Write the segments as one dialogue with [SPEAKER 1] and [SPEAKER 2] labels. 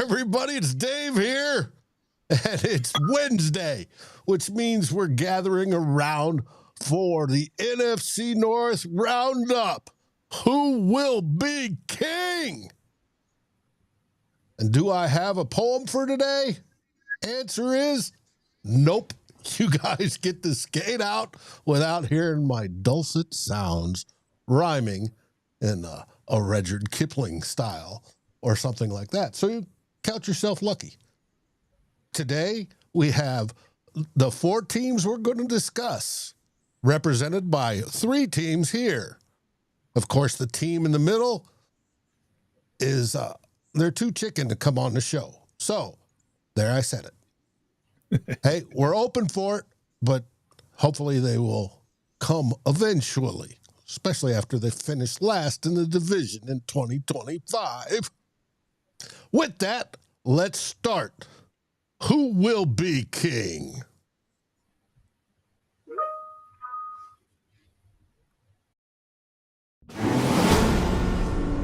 [SPEAKER 1] everybody? It's Dave here, and it's Wednesday, which means we're gathering around for the NFC North roundup. Who will be king? And do I have a poem for today? Answer is nope. You guys get to skate out without hearing my dulcet sounds rhyming in a Rudyard Kipling style or something like that. So you count yourself lucky. Today, we have the 4 teams we're going to discuss, represented by 3 teams here. Of course, the team in the middle is, they're too chicken to come on the show. So, there I said it. Hey, we're open for it, but hopefully they will come eventually, especially after they finish last in the division in 2025. With that, let's start. Who will be king?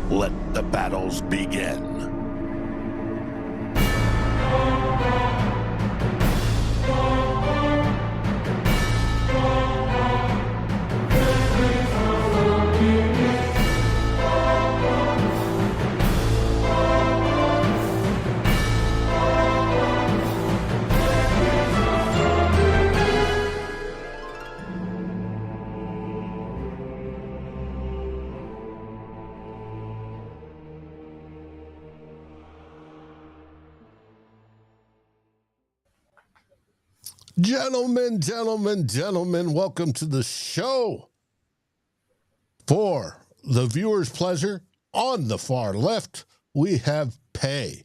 [SPEAKER 1] Let the battles begin. Gentlemen, welcome to the show. For the viewer's pleasure, on the far left, we have Pay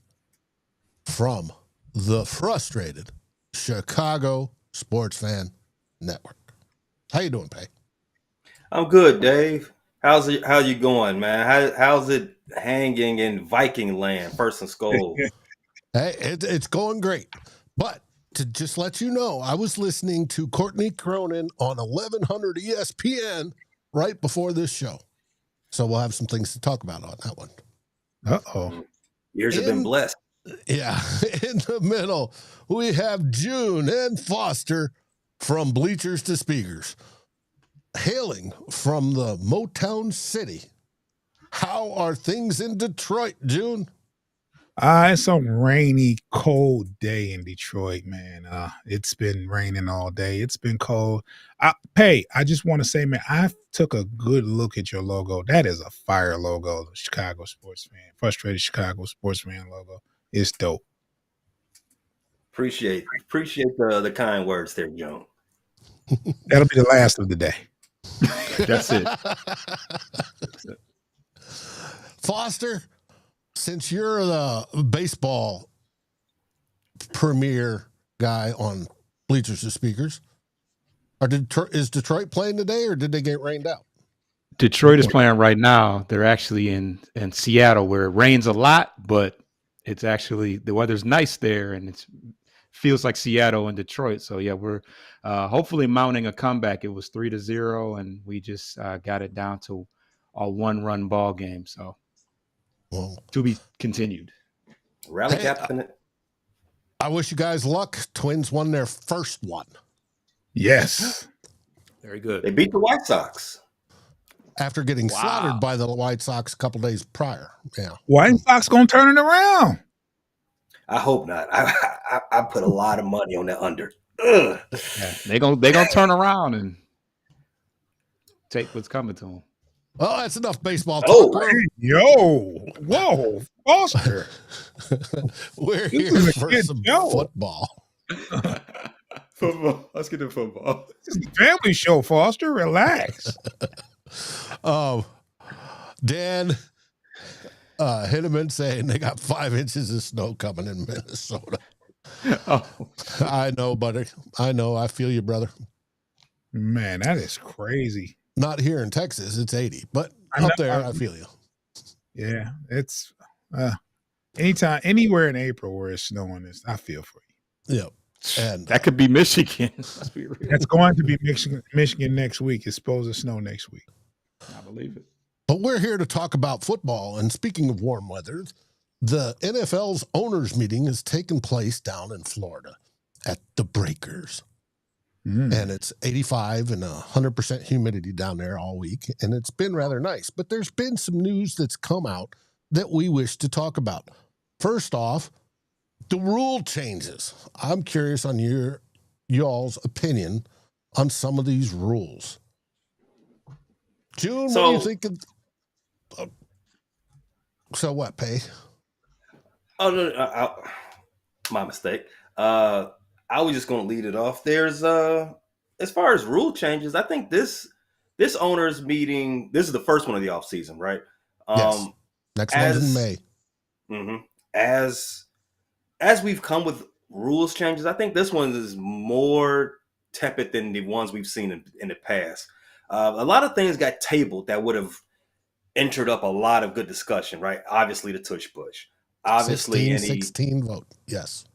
[SPEAKER 1] from the Frustrated Chicago Sports Fan Network. How you doing, Pay?
[SPEAKER 2] I'm good, Dave. How you going, man? How's it hanging in Viking land, first and SKOL?
[SPEAKER 1] Hey, it's going great. But to just let you know, I was listening to Courtney Cronin on 1100 ESPN right before this show. So we'll have some things to talk about on that one.
[SPEAKER 3] Uh-oh.
[SPEAKER 2] Ears have been blessed.
[SPEAKER 1] Yeah. In the middle, we have June and Foster from Bleachers to Speakers, hailing from the Motown City. How are things in Detroit, June?
[SPEAKER 3] It's a rainy, cold day in Detroit, man. It's been raining all day. It's been cold. I just want to say, man, I took a good look at your logo. That is a fire logo, the Chicago Sports Fan, Frustrated Chicago Sports Fan logo. It's dope.
[SPEAKER 2] Appreciate the kind words there, Joan.
[SPEAKER 3] That'll be the last of the day.
[SPEAKER 2] That's it.
[SPEAKER 1] Foster, since you're the baseball premier guy on Bleachers to Speakers, is Detroit playing today, or did they get rained out?
[SPEAKER 4] Detroit is playing right now. They're actually in Seattle, where it rains a lot, but it's actually, the weather's nice there, and it feels like Seattle and Detroit. So yeah, we're hopefully mounting a comeback. It was 3-0, and we just got it down to a 1-run ball game. So to be continued.
[SPEAKER 2] Rally captain.
[SPEAKER 1] I wish you guys luck. Twins won their first one.
[SPEAKER 3] Yes.
[SPEAKER 4] Very good.
[SPEAKER 2] They beat the White Sox.
[SPEAKER 1] After getting slaughtered by the White Sox a couple days prior. Yeah.
[SPEAKER 3] White Sox going to turn it around.
[SPEAKER 2] I hope not. I put a lot of money on that under. Ugh.
[SPEAKER 4] Yeah, they gonna turn around and take what's coming to them.
[SPEAKER 1] Well, that's enough baseball talk.
[SPEAKER 3] Whoa, Foster.
[SPEAKER 1] We're here for some football.
[SPEAKER 4] Football. Let's get to football.
[SPEAKER 3] This is a family show, Foster. Relax.
[SPEAKER 1] Dan hit him in saying they got 5 inches of snow coming in Minnesota.
[SPEAKER 4] Oh.
[SPEAKER 1] I know, buddy. I know. I feel you, brother.
[SPEAKER 3] Man, that is crazy.
[SPEAKER 1] Not here in Texas. It's 80, but up there, I feel you.
[SPEAKER 3] Yeah, it's anytime, anywhere in April where it's snowing, I feel for you.
[SPEAKER 1] Yep. And
[SPEAKER 4] that could be Michigan. Let's be real.
[SPEAKER 3] That's going to be Michigan next week. It's supposed to snow next week.
[SPEAKER 4] I believe it.
[SPEAKER 1] But we're here to talk about football. And speaking of warm weather, The NFL's owners meeting has taken place down in Florida at the Breakers. And it's 85 and 100% humidity down there all week. And it's been rather nice. But there's been some news that's come out that we wish to talk about. First off, the rule changes. I'm curious on y'all's opinion on some of these rules. June, what do you think of? So what, Pay?
[SPEAKER 2] Oh, no, my mistake. I was just going to lead it off. There's as far as rule changes, I think this owners meeting, this is the first one of the off season, right?
[SPEAKER 1] Yes. Next one's in May.
[SPEAKER 2] As we've come with rules changes, I think this one is more tepid than the ones we've seen in the past. A lot of things got tabled that would have entered up a lot of good discussion, right? Obviously, the tush push. Obviously,
[SPEAKER 1] 16 vote. Yes.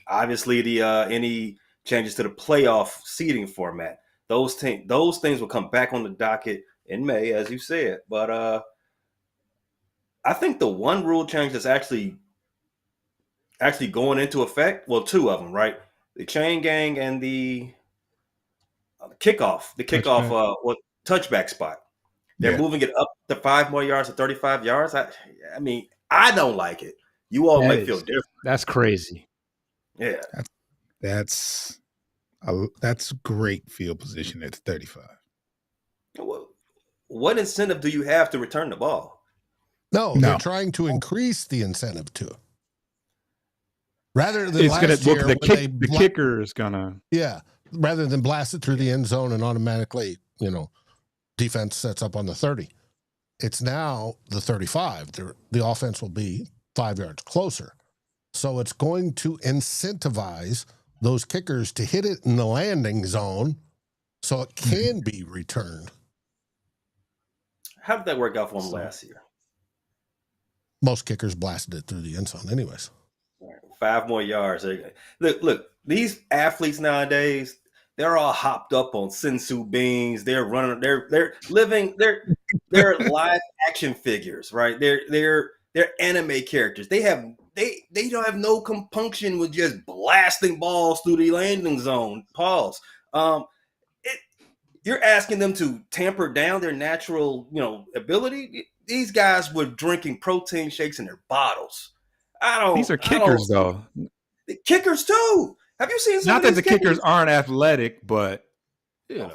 [SPEAKER 2] Obviously, the any changes to the playoff seeding format. Those things will come back on the docket in May, as you said. But I think the one rule change that's actually going into effect, well, two of them, right? The chain gang and the kickoff. The kickoff, touchback spot. They're moving it up to 5 more yards to 35 yards. I mean, I don't like it. You all might feel different.
[SPEAKER 4] That's crazy.
[SPEAKER 2] Yeah,
[SPEAKER 3] that's great field position at 35.
[SPEAKER 2] What incentive do you have to return the ball?
[SPEAKER 1] No, they're trying to increase the incentive to it. Rather than last year,
[SPEAKER 4] the kicker is gonna.
[SPEAKER 1] Yeah, rather than blast it through the end zone and automatically, defense sets up on the 30. It's now the 35. The offense will be 5 yards closer. So it's going to incentivize those kickers to hit it in the landing zone so it can be returned.
[SPEAKER 2] How did that work out for them last year?
[SPEAKER 1] Most kickers blasted it through the end zone anyways.
[SPEAKER 2] 5 more yards. Look, these athletes nowadays, they're all hopped up on sensu beans. They're running, they're living, they're live action figures, right? They're anime characters. They don't have no compunction with just blasting balls through the landing zone. Pause. You're asking them to tamper down their natural, ability. These guys were drinking protein shakes in their bottles.
[SPEAKER 4] These are kickers, though.
[SPEAKER 2] The kickers too. Have you seen?
[SPEAKER 4] Not that the kickers aren't athletic, but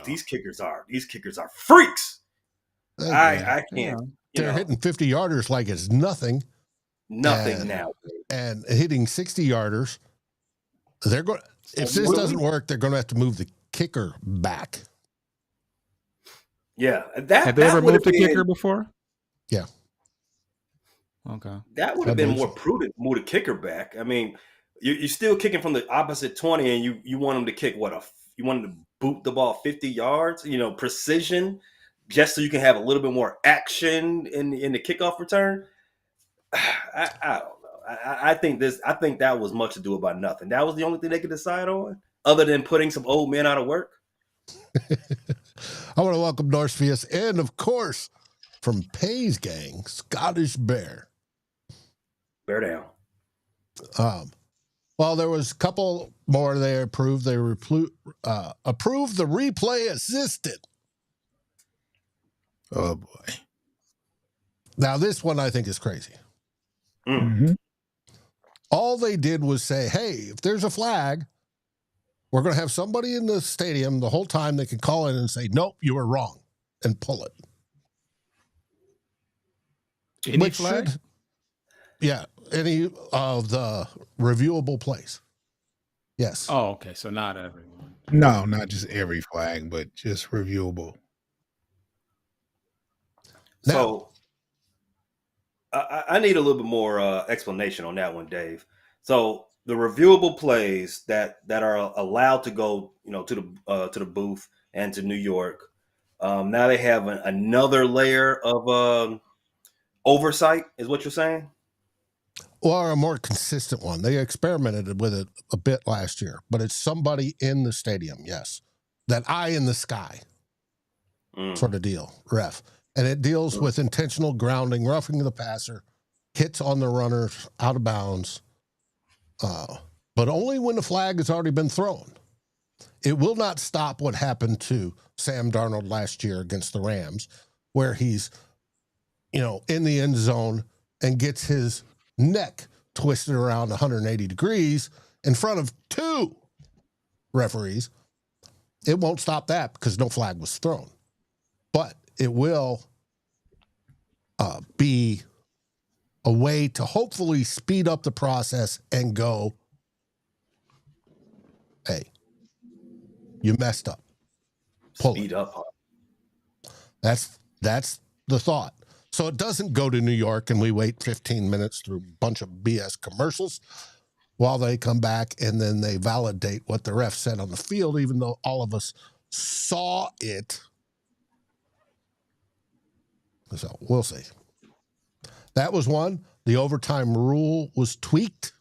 [SPEAKER 2] these kickers are. These kickers are freaks. I can't.
[SPEAKER 1] They're hitting 50-yarders like it's nothing.
[SPEAKER 2] Nothing now.
[SPEAKER 1] And hitting 60-yarders. They're going. If this doesn't work, they're going to have to move the kicker back.
[SPEAKER 2] Yeah,
[SPEAKER 4] have they ever moved the kicker before?
[SPEAKER 1] Yeah.
[SPEAKER 4] Okay.
[SPEAKER 2] That would have been more prudent. Move the kicker back. I mean, you're still kicking from the opposite 20, and you want them to kick you want them to boot the ball 50 yards. Precision, just so you can have a little bit more action in the kickoff return. I don't know. I think that was much ado about nothing. That was the only thing they could decide on, other than putting some old men out of work.
[SPEAKER 1] I want to welcome Norsefius and, of course, from Pay's gang, Scottish Bear.
[SPEAKER 2] Bear down.
[SPEAKER 1] Well, there was a couple more they approved. They approved the replay assistant.
[SPEAKER 3] Oh, boy.
[SPEAKER 1] Now, this one I think is crazy.
[SPEAKER 3] Mm-hmm.
[SPEAKER 1] All they did was say, hey, if there's a flag, we're going to have somebody in the stadium the whole time that can call in and say, nope, you were wrong, and pull it.
[SPEAKER 4] Any flag?
[SPEAKER 1] Any of the reviewable plays. Yes.
[SPEAKER 4] Oh, okay. So not everyone.
[SPEAKER 3] No, not just every flag, but just reviewable.
[SPEAKER 2] So I need a little bit more explanation on that one, Dave. So the reviewable plays that are allowed to go, to the booth and to New York. Now they have another layer of oversight, is what you're saying?
[SPEAKER 1] Or a more consistent one. They experimented with it a bit last year, but it's somebody in the stadium, yes. That eye in the sky sort of deal, ref. And it deals with intentional grounding, roughing the passer, hits on the runners out of bounds, but only when the flag has already been thrown. It will not stop what happened to Sam Darnold last year against the Rams, where he's, in the end zone and gets his neck twisted around 180 degrees in front of 2 referees. It won't stop that because no flag was thrown. But it will be a way to hopefully speed up the process and go, hey, you messed up.
[SPEAKER 2] Speed up.
[SPEAKER 1] That's the thought. So it doesn't go to New York and we wait 15 minutes through a bunch of BS commercials while they come back and then they validate what the ref said on the field, even though all of us saw it. So we'll see. That was one. The overtime rule was tweaked.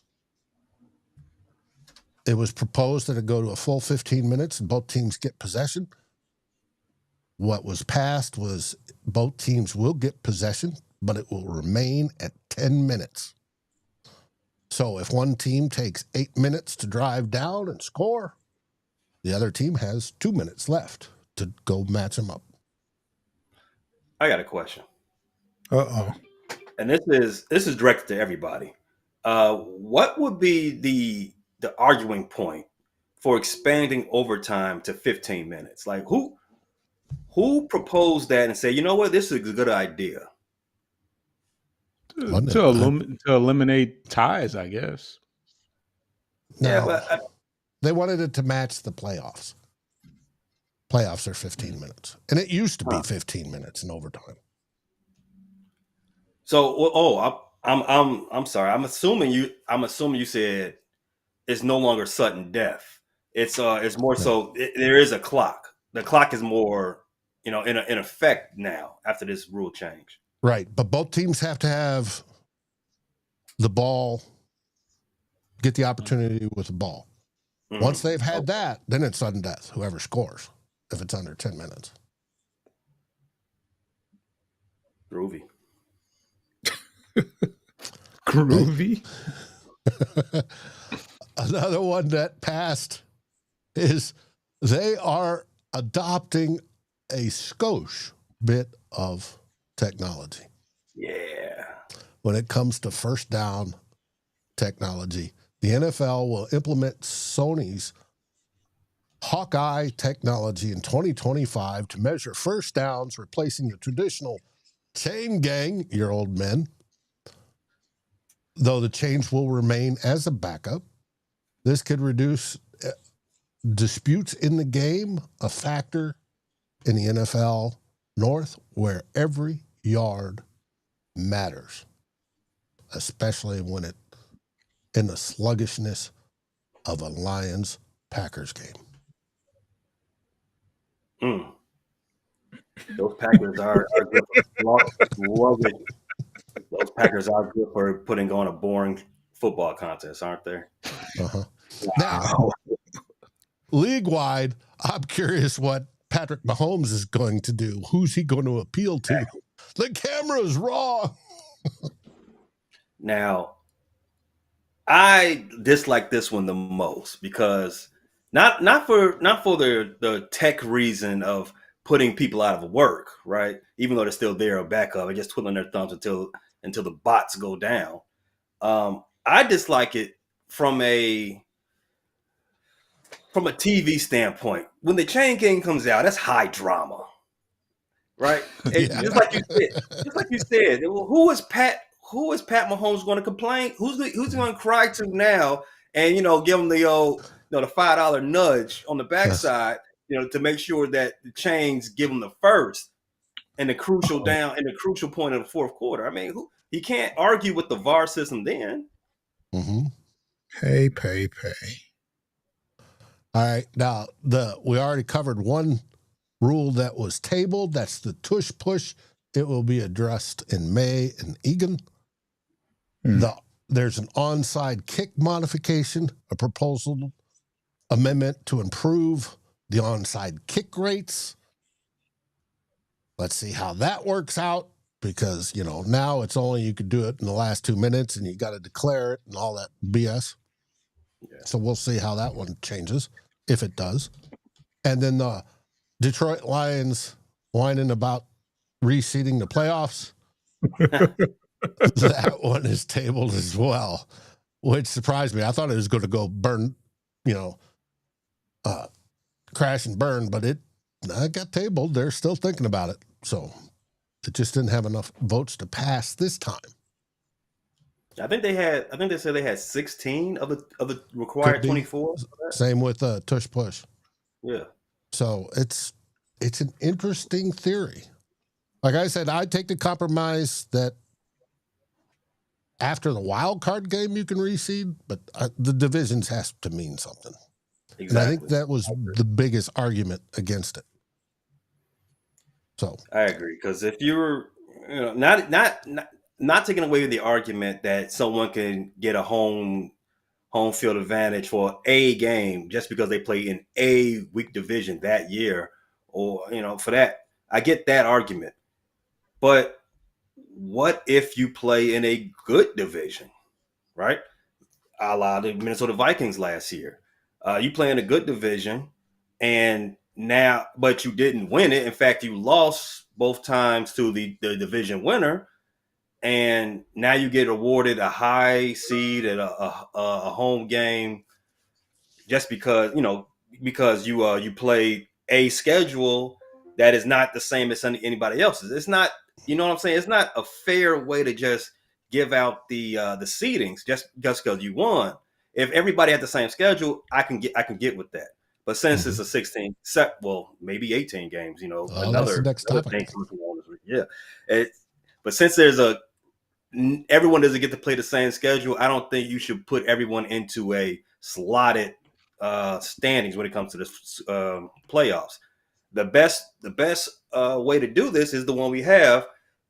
[SPEAKER 1] It was proposed that it go to a full 15 minutes and both teams get possession. What was passed was both teams will get possession, but it will remain at 10 minutes. So if one team takes 8 minutes to drive down and score, the other team has 2 minutes left to go match them up.
[SPEAKER 2] I got a question.
[SPEAKER 3] Uh-oh.
[SPEAKER 2] And this is directed to everybody. What would be the arguing point for expanding overtime to 15 minutes? Like who proposed that and say, you know what, this is a good idea?
[SPEAKER 4] To eliminate ties, I guess.
[SPEAKER 1] No,
[SPEAKER 2] Yeah, but
[SPEAKER 1] they wanted it to match the playoffs. Playoffs are 15 minutes, and it used to be 15 minutes in overtime.
[SPEAKER 2] So, I'm sorry. I'm assuming you said it's no longer sudden death. It's more so there is a clock. The clock is more, in effect now after this rule change.
[SPEAKER 1] Right, but both teams have to have the ball, get the opportunity with the ball. Mm-hmm. Once they've had that, then it's sudden death, whoever scores, if it's under 10 minutes.
[SPEAKER 2] Groovy.
[SPEAKER 3] Groovy.
[SPEAKER 1] Another one that passed is they are adopting a skosh bit of technology.
[SPEAKER 2] Yeah.
[SPEAKER 1] When it comes to first down technology, the NFL will implement Sony's Hawkeye technology in 2025 to measure first downs, replacing the traditional chain gang, your old men. Though the change will remain as a backup, this could reduce disputes in the game, a factor in the NFL North where every yard matters, especially when it in the sluggishness of a Lions-Packers game.
[SPEAKER 2] Those Packers are good for Those Packers are good for putting on a boring football contest, aren't they?
[SPEAKER 1] Uh-huh. Now, league-wide, I'm curious what Patrick Mahomes is going to do. Who's he going to appeal to? The camera's wrong.
[SPEAKER 2] Now, I dislike this one the most because not for the tech reason of putting people out of work, right? Even though they're still there or backup, and just twiddling their thumbs until the bots go down. I dislike it from a TV standpoint. When the chain gang comes out, that's high drama, right?
[SPEAKER 1] Yeah.
[SPEAKER 2] Just like you said. Who is Pat Mahomes going to complain? Who's going to cry to now? And give him the old, the $5 nudge on the backside, to make sure that the chains give him the first and the crucial down and the crucial point of the fourth quarter. I mean, he can't argue with the VAR system then.
[SPEAKER 1] Mm-hmm.
[SPEAKER 3] Pay.
[SPEAKER 1] All right. Now, we already covered one rule that was tabled. That's the tush push. It will be addressed in May in Egan. There's an onside kick modification, a proposal amendment to improve the onside kick rates. Let's see how that works out because, now it's only you could do it in the last 2 minutes and you got to declare it and all that BS.
[SPEAKER 2] Yeah.
[SPEAKER 1] So we'll see how that one changes, if it does. And then the Detroit Lions whining about reseeding the playoffs. That one is tabled as well, which surprised me. I thought it was going to go burn, crash and burn, but it got tabled. They're still thinking about it. So it just didn't have enough votes to pass this time.
[SPEAKER 2] I think they said they had 16 of the required 24.
[SPEAKER 1] Same with Tush Push.
[SPEAKER 2] Yeah.
[SPEAKER 1] So it's an interesting theory. Like I said, I'd take the compromise that after the wild card game you can reseed, but the divisions has to mean something.
[SPEAKER 2] Exactly.
[SPEAKER 1] And I think that was the biggest argument against it. So
[SPEAKER 2] I agree, because if you're not taking away the argument that someone can get a home field advantage for a game just because they play in a weak division that year, or for that, I get that argument. But what if you play in a good division, right? A la the Minnesota Vikings last year. You play in a good division, but you didn't win it. In fact, you lost both times to the division winner, and now you get awarded a high seed at a home game just because you play a schedule that is not the same as anybody else's. It's not, you know what I'm saying? It's not a fair way to just give out the seedings just because you won. If everybody had the same schedule, I can get with that. But since it's a 16 set, maybe 18 games,
[SPEAKER 1] that's the next topic.
[SPEAKER 2] Yeah. But since everyone doesn't get to play the same schedule, I don't think you should put everyone into a slotted standings when it comes to the playoffs. The best way to do this is the one we have: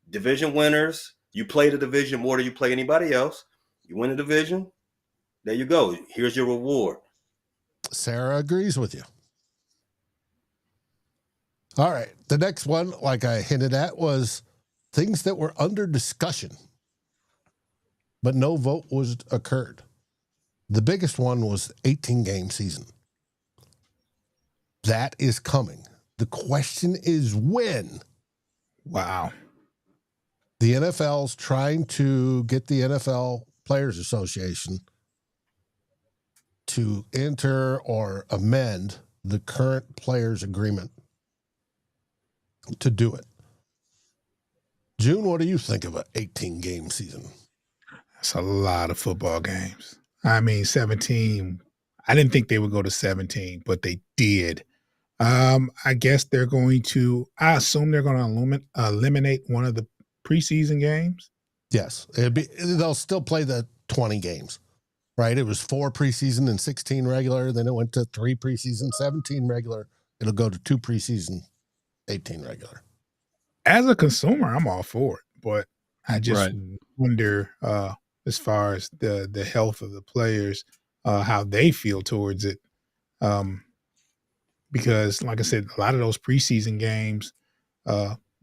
[SPEAKER 2] division winners. You play the division more than you play anybody else. You win the division. There you go. Here's your reward.
[SPEAKER 1] Sarah agrees with you. All right. The next one, like I hinted at, was things that were under discussion, but no vote was occurred. The biggest one was 18-game season. That is coming. The question is when.
[SPEAKER 3] Wow.
[SPEAKER 1] The NFL's trying to get the NFL Players Association to enter or amend the current players agreement to do it. June, what do you think of an 18-game season?
[SPEAKER 3] That's a lot of football games. I mean, 17. I didn't think they would go to 17, but they did. I guess they're going to. I assume they're going to eliminate one of the preseason games.
[SPEAKER 1] Yes, they'll still play the 20 games, right? It was 4 preseason and 16 regular. Then it went to 3 preseason, 17 regular. It'll go to 2 preseason, 18 regular.
[SPEAKER 3] As a consumer, I'm all for it, but I just wonder, as far as the health of the players, how they feel towards it. Because, like I said, a lot of those preseason games,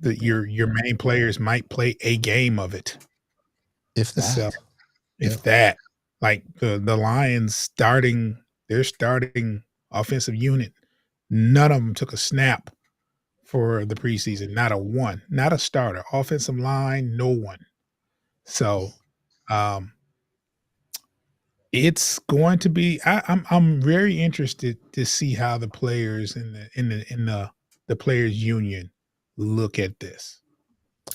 [SPEAKER 3] your main players might play a game of it.
[SPEAKER 1] If that.
[SPEAKER 3] So, that, like the Lions their starting offensive unit, none of them took a snap for the preseason. Not a one, not a starter. Offensive line, no one. So, it's going to be. I'm very interested to see how the players in the players union look at this.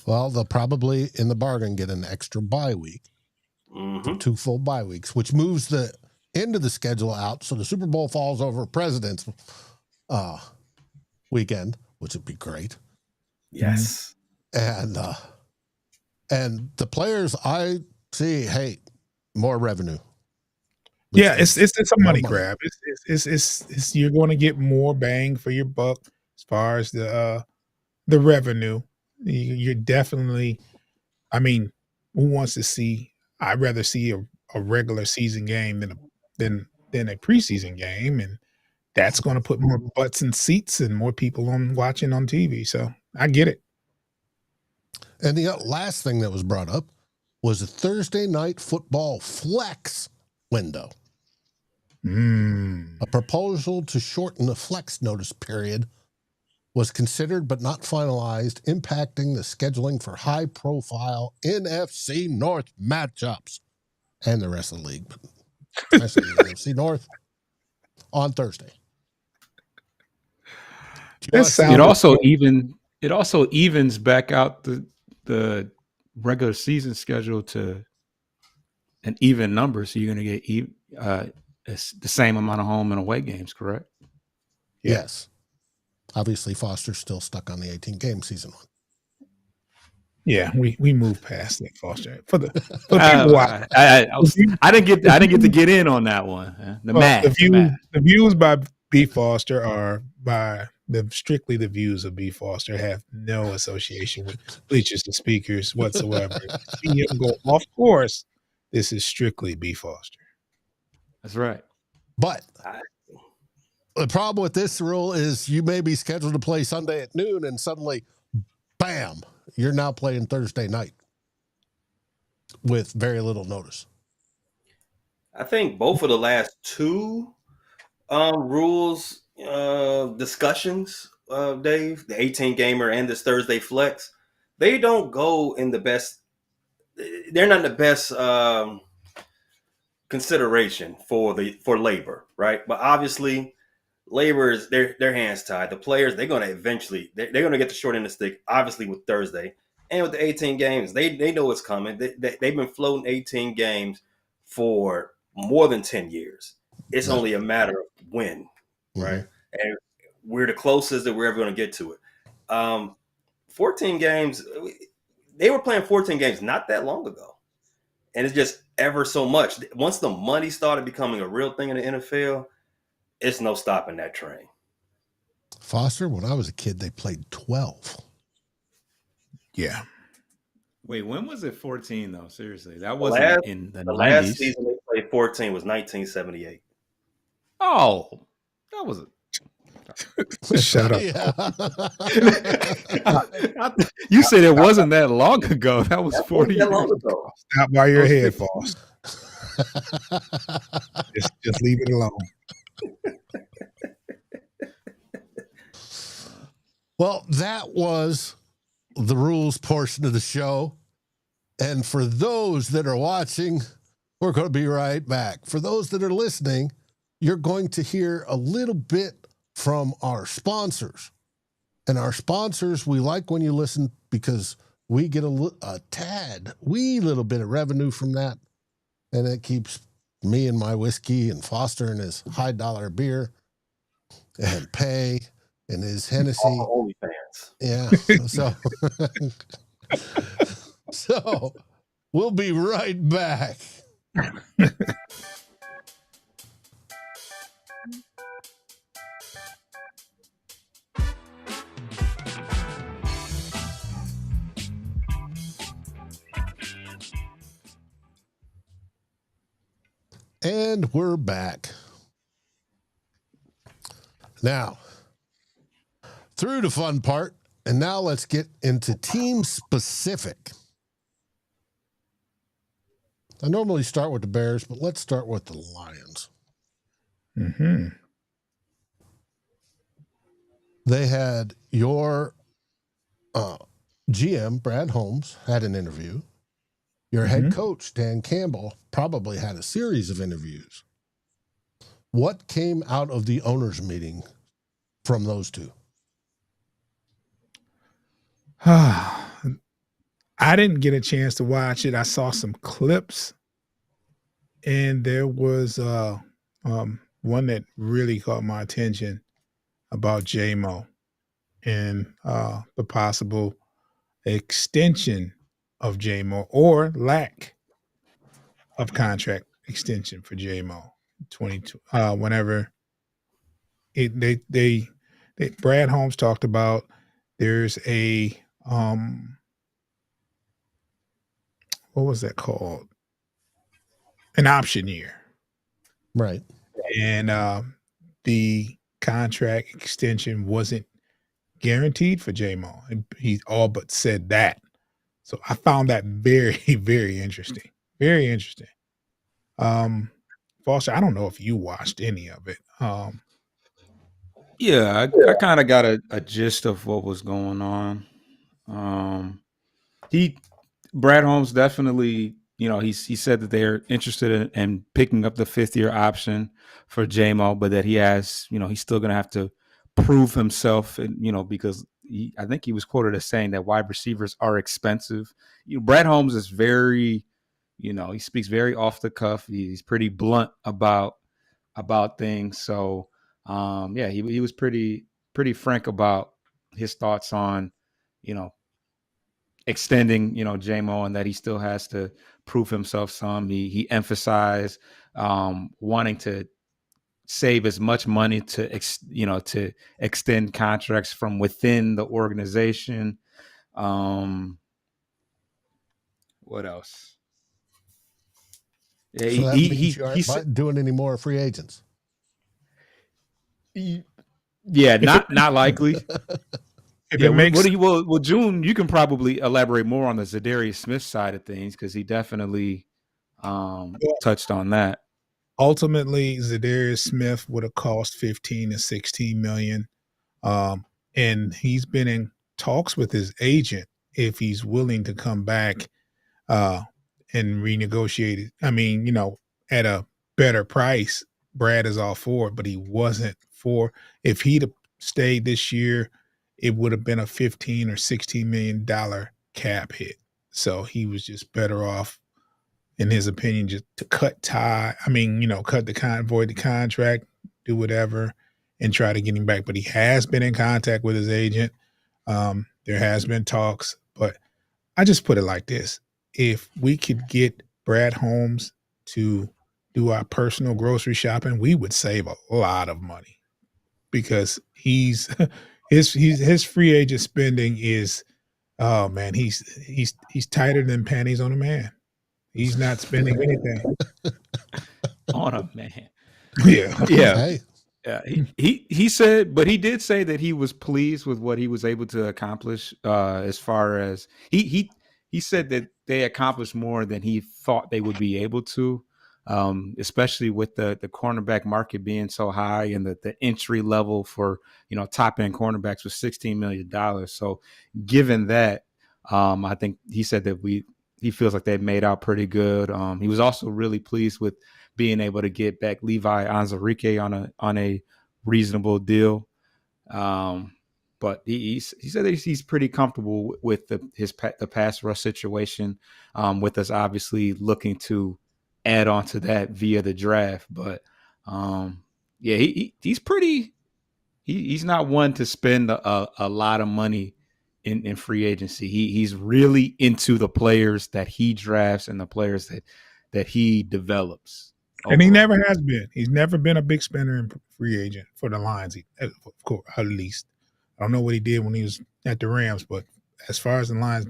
[SPEAKER 1] Well, they'll probably in the bargain get an extra bye week, 2 full bye weeks, which moves the end of the schedule out. So the Super Bowl falls over President's weekend, which would be great.
[SPEAKER 2] Yes,
[SPEAKER 1] and the players, I see, hey, more revenue.
[SPEAKER 3] Yeah, it's a money grab. It's you're going to get more bang for your buck as far as the revenue. You're definitely. I mean, who wants to see? I'd rather see a regular season game than a preseason game, and that's going to put more butts in seats and more people watching on TV. So I get it.
[SPEAKER 1] And the last thing that was brought up was a Thursday night football flex window. A proposal to shorten the flex notice period was considered but not finalized, impacting the scheduling for high-profile NFC North matchups and the rest of the league. But especially the NFC North on Thursday.
[SPEAKER 4] It also evens back out the regular season schedule to an even number, so you're going to get the same amount of home and away games, correct?
[SPEAKER 1] Yeah. Yes. Obviously, Foster's still stuck on the 18-game season one.
[SPEAKER 3] Yeah, we moved past that, Foster. For the people
[SPEAKER 4] I didn't get to get in on that one.
[SPEAKER 3] The views by B. Foster are by strictly the views of B. Foster, have no association with Bleachers, the speakers whatsoever. See him go off course. This is strictly B. Foster.
[SPEAKER 4] That's right.
[SPEAKER 1] But the problem with this rule is you may be scheduled to play Sunday at noon and suddenly, bam, you're now playing Thursday night with very little notice.
[SPEAKER 2] I think both of the last two rules discussions, Dave, the 18-gamer and this Thursday flex, they don't go in the best. They're not the best consideration for labor, right? But obviously, labor is their hands tied. The players, they're going to eventually they're going to get the short end of the stick. Obviously, with Thursday and with the 18 games, they know it's coming. They've been floating 18 games for more than 10 years. It's only a matter of when, right? And we're the closest that we're ever going to get to it. 14 games. They were playing 14 games not that long ago. And it's just ever so much. Once the money started becoming a real thing in the NFL, it's no stopping that train.
[SPEAKER 1] Foster, when I was a kid, they played 12.
[SPEAKER 3] Yeah.
[SPEAKER 4] Wait, when was it 14, though? Seriously. That wasn't in the 90s.
[SPEAKER 2] Last season they played 14 was 1978.
[SPEAKER 4] Oh, that was it.
[SPEAKER 3] Shut up.
[SPEAKER 4] You said it wasn't that long ago. That was 40 years ago.
[SPEAKER 3] Stop by your head, Foster. just leave it alone.
[SPEAKER 1] Well, that was the rules portion of the show. And for those that are watching, we're going to be right back. For those that are listening, you're going to hear a little bit from our sponsors. And our sponsors, we like when you listen because we get a wee little bit of revenue from that. And it keeps me and my whiskey and Foster and his high dollar beer and Pay and his Hennessy.
[SPEAKER 2] All OnlyFans.
[SPEAKER 1] Yeah. So we'll be right back. And we're back. Now, through the fun part, and now let's get into team specific. I normally start with the Bears, but let's start with the Lions.
[SPEAKER 3] Mm-hmm.
[SPEAKER 1] They had your GM, Brad Holmes, had an interview. Your head coach, Dan Campbell, probably had a series of interviews. What came out of the owners' meeting from those two?
[SPEAKER 3] I didn't get a chance to watch it. I saw some clips, and there was one that really caught my attention about J-Mo and the possible extension of J-Mo or lack of contract extension for J-Mo. 22 whenever they Brad Holmes talked about there's a what was that called? An option year.
[SPEAKER 1] Right.
[SPEAKER 3] And the contract extension wasn't guaranteed for J-Mo. He all but said that. So I found that very, very interesting. Very interesting. Foster, I don't know if you watched any of it.
[SPEAKER 4] Yeah, I kind of got a gist of what was going on. He Brad Holmes definitely, he said that they're interested in picking up the 5th-year option for JMO, but that he has, he's still going to have to prove himself, and because I think he was quoted as saying that wide receivers are expensive. Brad Holmes is very, he speaks very off the cuff. He's pretty blunt about things. So, yeah, he was pretty frank about his thoughts on, extending, JMO, and that he still has to prove himself some. He emphasized wanting to save as much money to extend contracts from within the organization. What else? Yeah,
[SPEAKER 1] So that means you aren't doing any more free agents.
[SPEAKER 4] Yeah, not likely.
[SPEAKER 3] If it makes
[SPEAKER 4] well, June, you can probably elaborate more on the Zadarius Smith side of things, because he definitely touched on that.
[SPEAKER 3] Ultimately, Zadarius Smith would have cost 15 to 16 million. And he's been in talks with his agent if he's willing to come back and renegotiate it. I mean, at a better price. Brad is all for it, but he wasn't for. If he'd have stayed this year, it would have been a $15 or $16 million cap hit. So he was just better off, in his opinion, just to cut tie. I mean, void the contract, do whatever, and try to get him back. But he has been in contact with his agent. There has been talks, but I just put it like this. If we could get Brad Holmes to do our personal grocery shopping, we would save a lot of money, because his free agent spending is, oh man, he's tighter than panties on a man. He's not spending anything
[SPEAKER 4] on a man.
[SPEAKER 3] Yeah.
[SPEAKER 1] Hey.
[SPEAKER 4] Yeah, he said, but he did say that he was pleased with what he was able to accomplish. As far as he said that they accomplished more than he thought they would be able to, especially with the cornerback market being so high, and the entry level for top end cornerbacks was $16 million. So given that, I think he said that he feels like they've made out pretty good. He was also really pleased with being able to get back Levi Onwuzurike on a reasonable deal. But he said that he's pretty comfortable with the pass rush situation, with us obviously looking to add on to that via the draft. But yeah, he's pretty. He's not one to spend a lot of money in free agency. He's really into the players that he drafts and the players that he develops.
[SPEAKER 3] And he never has been. He's never been a big spender in free agent for the Lions, of course, at least. I don't know what he did when he was at the Rams, but as far as the Lions,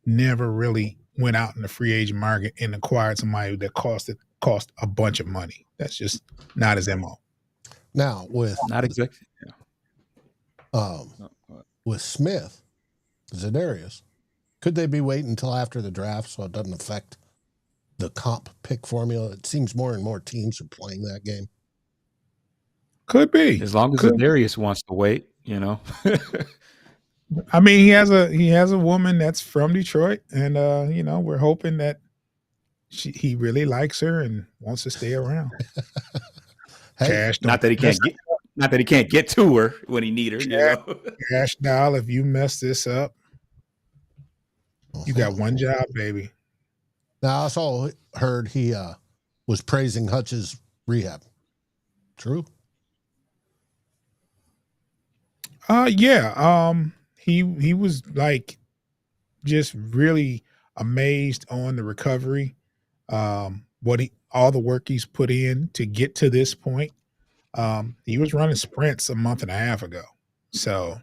[SPEAKER 3] never really went out in the free agent market and acquired somebody that cost a bunch of money. That's just not his MO.
[SPEAKER 1] Now with
[SPEAKER 4] not exactly.
[SPEAKER 1] Yeah. With Smith, Zadarius, could they be waiting until after the draft so it doesn't affect the comp pick formula? It seems more and more teams are playing that game.
[SPEAKER 3] Could be,
[SPEAKER 4] as long as Zadarius wants to wait.
[SPEAKER 3] I mean, he has a woman that's from Detroit, and we're hoping that he really likes her and wants to stay around.
[SPEAKER 1] Hey,
[SPEAKER 4] not that he can't get to her when he need her.
[SPEAKER 3] Cash doll, if you mess this up, you got one job, baby.
[SPEAKER 1] Now I also heard he was praising Hutch's rehab. True?
[SPEAKER 3] Yeah. He was like just really amazed on the recovery. All the work he's put in to get to this point. He was running sprints a month and a half ago. So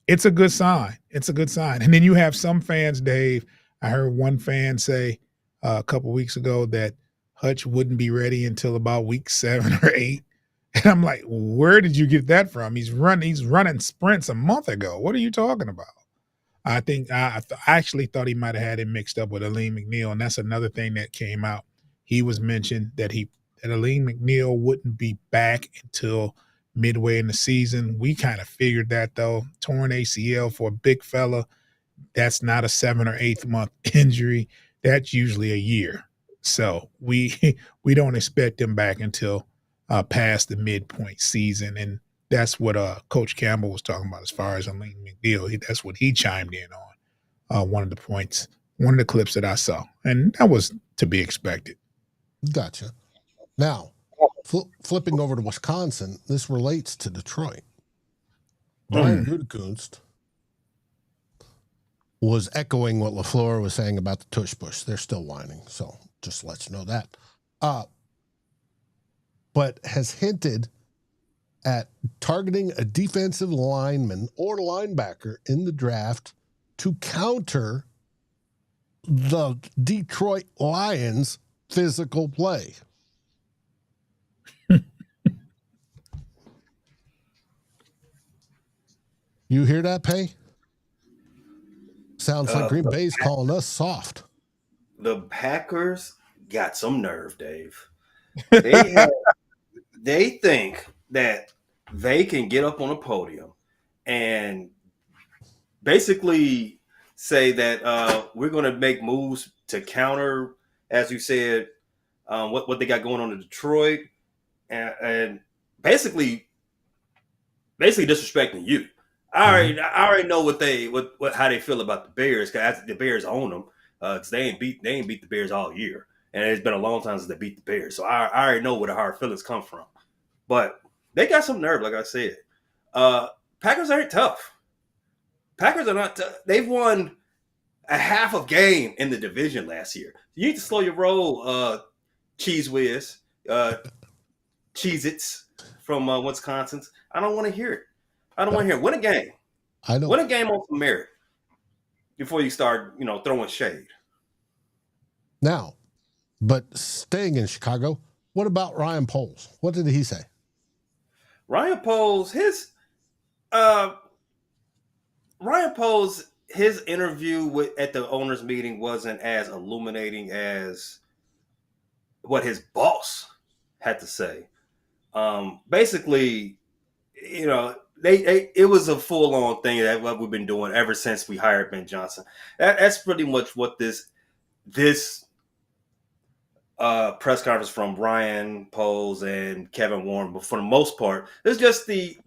[SPEAKER 3] it's a good sign. It's a good sign. And then you have some fans, Dave. I heard one fan say a couple weeks ago that Hutch wouldn't be ready until about week 7 or 8. And I'm like, where did you get that from? He's running sprints a month ago. What are you talking about? I think I actually thought he might have had it mixed up with Aleem McNeil, and that's another thing that came out. He was mentioned that Aleem McNeil wouldn't be back until midway in the season. We kind of figured that though. Torn ACL for a big fella, that's not a 7 or 8 month injury. That's usually a year. So we don't expect him back until past the midpoint season, and that's what Coach Campbell was talking about as far as Aleem McNeil. That's what he chimed in on one of the points, one of the clips that I saw, and that was to be expected.
[SPEAKER 1] Gotcha. Now, flipping over to Wisconsin, this relates to Detroit. Brian Gutekunst was echoing what LaFleur was saying about the tush push. They're still whining, so just let you know that. But has hinted at targeting a defensive lineman or linebacker in the draft to counter the Detroit Lions' physical play. You hear that, Pay? Sounds like Green Bay's calling us soft.
[SPEAKER 2] The Packers got some nerve, Dave. They think that they can get up on a podium and basically say that we're going to make moves to counter, as you said, what they got going on in Detroit, and basically disrespecting you. I already know how they feel about the Bears, because the Bears own them, because they ain't beat the Bears all year, and it's been a long time since they beat the Bears. So I already know where the hard feelings come from. But they got some nerve, like I said. Packers aren't tough. Packers are not tough. They've won a half of game in the division last year. You need to slow your roll, Cheese Whiz, Cheez-Its from Wisconsin. I don't want to hear it. I don't want to hear it. Win a game.
[SPEAKER 1] I know.
[SPEAKER 2] Win a game on some merit before you start, throwing shade.
[SPEAKER 1] Now, but staying in Chicago, what about Ryan Poles? What did he say?
[SPEAKER 2] Ryan Poles, his interview at the owners' meeting wasn't as illuminating as what his boss had to say. Basically, it was a full-on thing that what we've been doing ever since we hired Ben Johnson. That's pretty much what this press conference from Ryan Poles and Kevin Warren, but for the most part, it's just the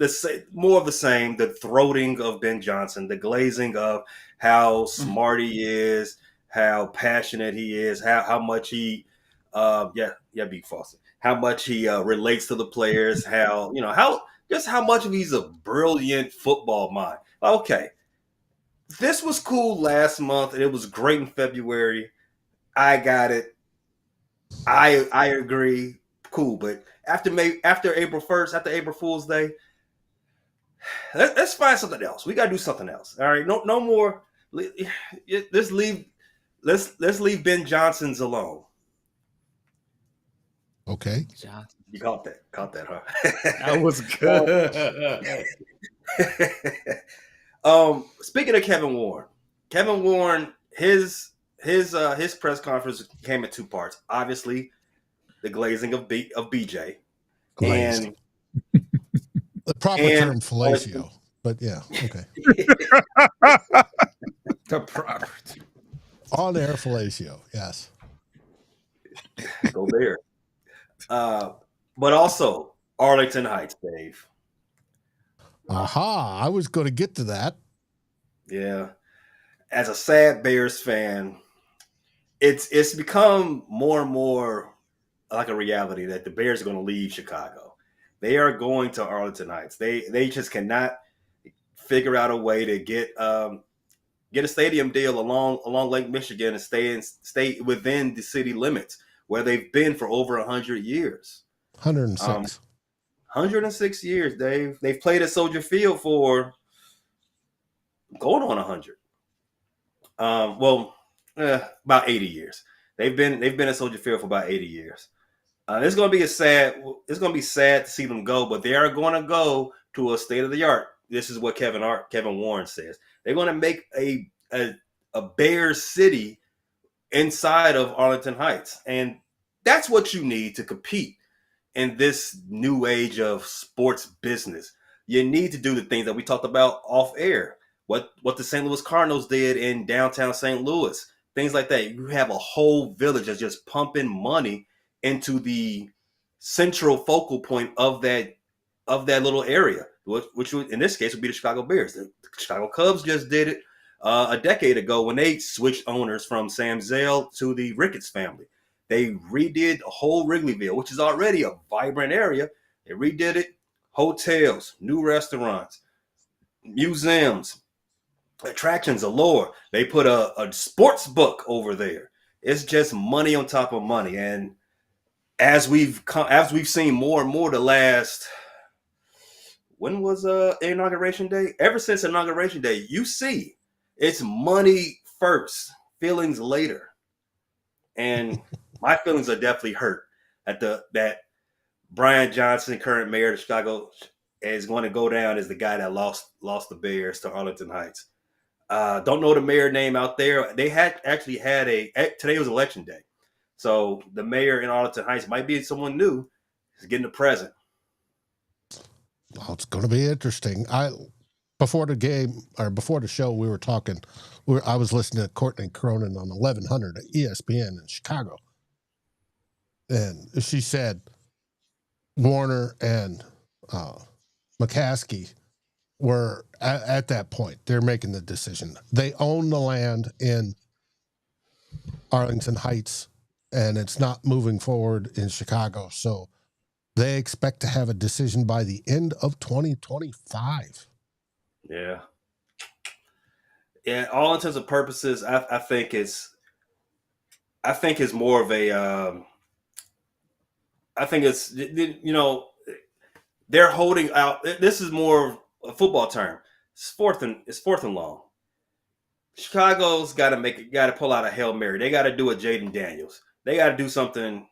[SPEAKER 2] more of the same, the throating of Ben Johnson, the glazing of how smart he is, how passionate he is, how much he Big Foster, how much he relates to the players, how much of he's a brilliant football mind. Okay, this was cool last month, and it was great in February. I got it. I agree. Cool, but after April 1st, after April Fool's Day, let's find something else. We gotta do something else. All right, no more. Let's leave Ben Johnson's alone.
[SPEAKER 1] Okay.
[SPEAKER 2] You caught that, huh?
[SPEAKER 4] That was good.
[SPEAKER 2] Speaking of Kevin Warren, his press conference came in two parts. Obviously, the glazing of BJ.
[SPEAKER 1] Glazed.
[SPEAKER 2] And
[SPEAKER 1] the proper term fellatio, but yeah, okay.
[SPEAKER 4] The proper
[SPEAKER 1] on air fellatio, yes.
[SPEAKER 2] Go there. But also Arlington Heights, Dave.
[SPEAKER 1] Aha! I was going to get to that.
[SPEAKER 2] Yeah, as a sad Bears fan, it's become more and more like a reality that the Bears are going to leave Chicago. They are going to Arlington Heights. They just cannot figure out a way to get a stadium deal along Lake Michigan and stay within the city limits where they've been for over 100 years.
[SPEAKER 1] 106.
[SPEAKER 2] 106 years, Dave. They've played at Soldier Field for going on 100. About 80 years. They've been at Soldier Field for about 80 years. It's going to be sad to see them go, but they are going to go to a state of the art. This is what Kevin Warren says. They're going to make a Bears city inside of Arlington Heights. And that's what you need to compete in this new age of sports business. You need to do the things that we talked about off air. What the St. Louis Cardinals did in downtown St. Louis, things like that. You have a whole village that's just pumping money into the central focal point of that little area, which in this case would be the Chicago Bears. The Chicago Cubs just did it a decade ago when they switched owners from Sam Zell to the Ricketts family. They redid the whole Wrigleyville, which is already a vibrant area. They redid it. Hotels, new restaurants, museums, attractions galore. They put a sports book over there. It's just money on top of money. And as we've seen more and more the last, when was Inauguration Day? Ever since Inauguration Day, you see it's money first, feelings later. And my feelings are definitely hurt at that Brian Johnson, current mayor of Chicago, is going to go down as the guy that lost the Bears to Arlington Heights. Don't know the mayor name out there. They today was election day. So the mayor in Arlington Heights might be someone new. He's getting a present.
[SPEAKER 1] Well, it's going to be interesting. Before the game or before the show, we were talking. I was listening to Courtney Cronin on 1100 at ESPN in Chicago, and she said Warner and McCaskey were at that point. They're making the decision. They own the land in Arlington Heights, and it's not moving forward in Chicago. So they expect to have a decision by the end of 2025.
[SPEAKER 2] Yeah. Yeah, all intents and purposes, I think it's more of a I think it's, they're holding out. This is more of a football term. It's fourth and long. Chicago's got to pull out a Hail Mary. They got to do a Jaden Daniels. They got to do something.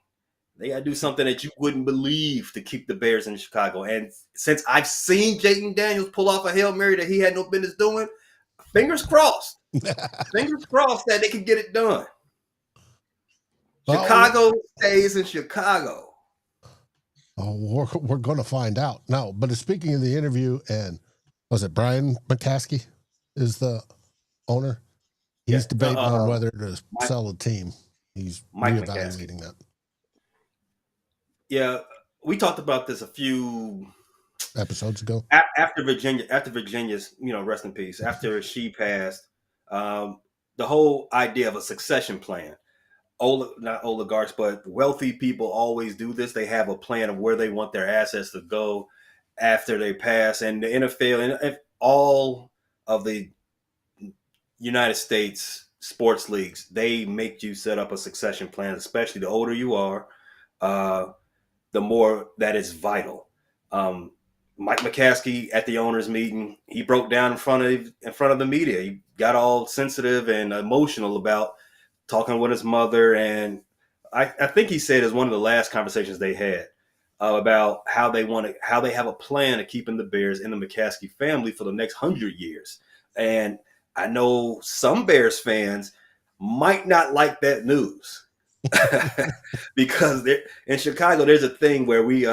[SPEAKER 2] They got to do something that you wouldn't believe to keep the Bears in Chicago. And since I've seen Jaden Daniels pull off a Hail Mary that he had no business doing, fingers crossed. Fingers crossed that they can get it done. Chicago stays in Chicago.
[SPEAKER 1] Oh, we're going to find out. No, but speaking of the interview, and was it Brian McCaskey is the owner? He's debating on whether to sell the team. He's reevaluating that.
[SPEAKER 2] Yeah, we talked about this a few
[SPEAKER 1] episodes ago.
[SPEAKER 2] After Virginia's, rest in peace. After she passed, the whole idea of a succession plan. Not oligarchs, but wealthy people always do this. They have a plan of where they want their assets to go after they pass. And the NFL and all of the United States sports leagues, they make you set up a succession plan, especially the older you are, the more that is vital. Mike McCaskey at the owners' meeting, he broke down in front of the media. He got all sensitive and emotional about talking with his mother, and I think he said it was one of the last conversations they had about how they have a plan of keeping the Bears in the McCaskey family for the next 100 years. And I know some Bears fans might not like that news because in Chicago there's a thing where we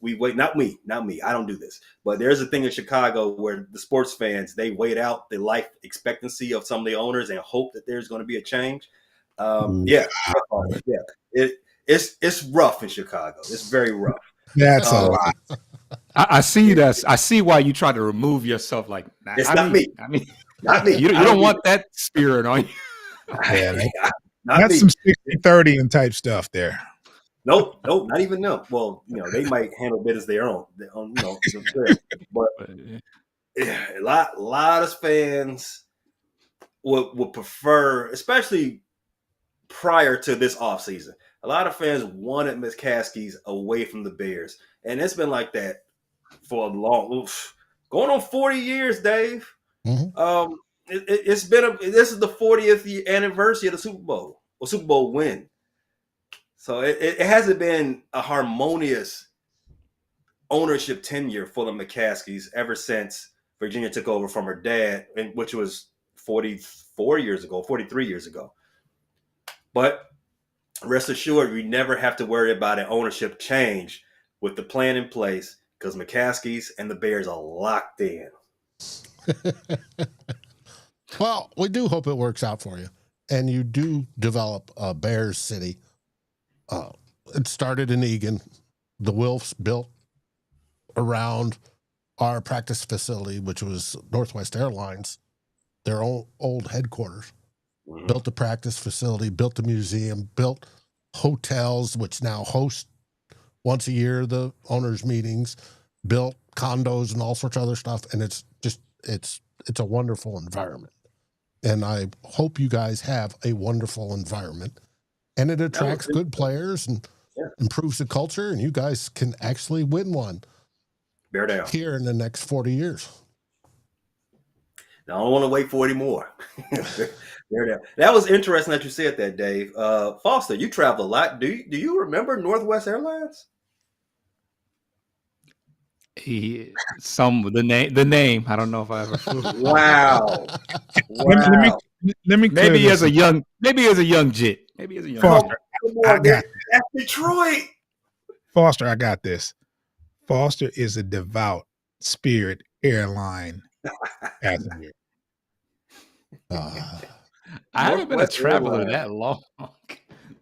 [SPEAKER 2] wait. Not me. I don't do this, but there's a thing in Chicago where the sports fans, they wait out the life expectancy of some of the owners and hope that there's going to be a change. It's rough in Chicago. It's very rough.
[SPEAKER 3] That's a lot.
[SPEAKER 4] I see that. I see why you try to remove yourself. Like,
[SPEAKER 2] it's not me. Not me.
[SPEAKER 4] You don't want that spirit on you.
[SPEAKER 3] Yeah, that's some 60-30 and type stuff there.
[SPEAKER 2] Nope, not even them. Well, they might handle business their own. But a lot of fans would prefer, especially prior to this offseason, a lot of fans wanted Miss away from the Bears. And it's been like that for going on 40 years, Dave.
[SPEAKER 1] Mm-hmm.
[SPEAKER 2] This is the 40th anniversary of the Super Bowl win. So it hasn't been a harmonious ownership tenure for the McCaskies ever since Virginia took over from her dad, which was 43 years ago. But rest assured, we never have to worry about an ownership change with the plan in place because McCaskey's and the Bears are locked in.
[SPEAKER 1] Well, we do hope it works out for you. And you do develop a Bears city. It started in Egan. The Wilfs built around our practice facility, which was Northwest Airlines, their old headquarters.
[SPEAKER 2] Mhm.
[SPEAKER 1] Built the practice facility, built the museum, built hotels, which now host once a year the owners' meetings, built condos and all sorts of other stuff. And it's a wonderful environment. And I hope you guys have a wonderful environment. And it attracts good players and improves the culture, and you guys can actually win one
[SPEAKER 2] Bear down.
[SPEAKER 1] here in the next 40 years.
[SPEAKER 2] Now, I don't want to wait for any more. Bear down. That was interesting that you said that, Dave. Foster, you travel a lot. Do you remember Northwest Airlines?
[SPEAKER 4] The name. I don't know if I ever flew.
[SPEAKER 2] Wow.
[SPEAKER 3] Let me
[SPEAKER 4] Maybe as a young jit. Maybe as a young
[SPEAKER 3] Foster, I got
[SPEAKER 2] That's Detroit.
[SPEAKER 3] Foster, I got this. Foster is a devout Spirit airline passenger.
[SPEAKER 4] I haven't been a traveler that long.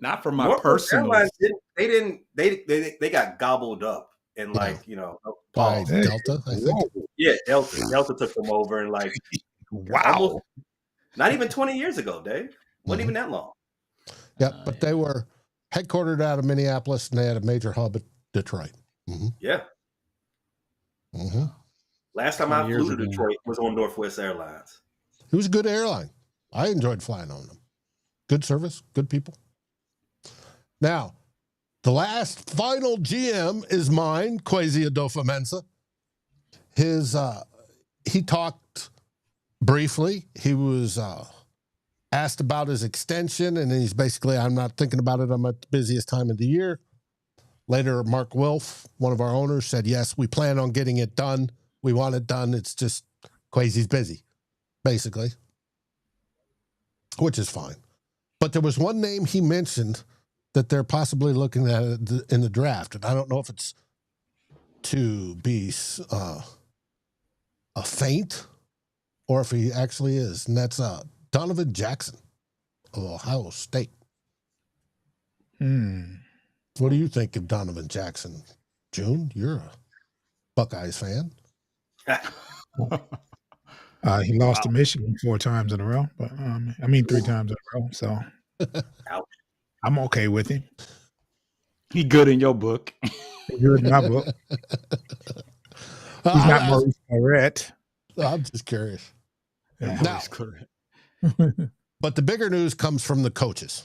[SPEAKER 4] Not for my
[SPEAKER 2] Northwest
[SPEAKER 4] personal.
[SPEAKER 2] Airlines they got gobbled up and
[SPEAKER 1] by
[SPEAKER 2] Delta,
[SPEAKER 1] I think.
[SPEAKER 2] Yeah, Delta took them over and
[SPEAKER 3] Wow.
[SPEAKER 2] not even 20 years ago, Dave. Wasn't even that long.
[SPEAKER 1] Yeah, but they were headquartered out of Minneapolis, and they had a major hub at Detroit. Mm-hmm.
[SPEAKER 2] Yeah.
[SPEAKER 1] Mm-hmm.
[SPEAKER 2] Last time I flew to Detroit was on Northwest Airlines.
[SPEAKER 1] It was a good airline. I enjoyed flying on them. Good service, good people. Now, the last final GM is mine, Kwesi Adofo-Mensah. He talked briefly. He was asked about his extension, and he's basically, I'm not thinking about it. I'm at the busiest time of the year. Later, Mark Wilf, one of our owners, said, yes, we plan on getting it done. We want it done. It's just Kwesi's busy, basically, which is fine. But there was one name he mentioned that they're possibly looking at in the draft. And I don't know if it's to be a feint or if he actually is. And that's Donovan Jackson of Ohio State. What do you think of Donovan Jackson? June, you're a Buckeyes fan.
[SPEAKER 3] He lost to Michigan 4 times in a row, but 3 times in a row. So I'm okay with him.
[SPEAKER 4] He good in your book.
[SPEAKER 3] He's good in my book. He's not Maurice Clarett.
[SPEAKER 1] I'm just curious.
[SPEAKER 3] Yeah.
[SPEAKER 1] Now, but the bigger news comes from the coaches.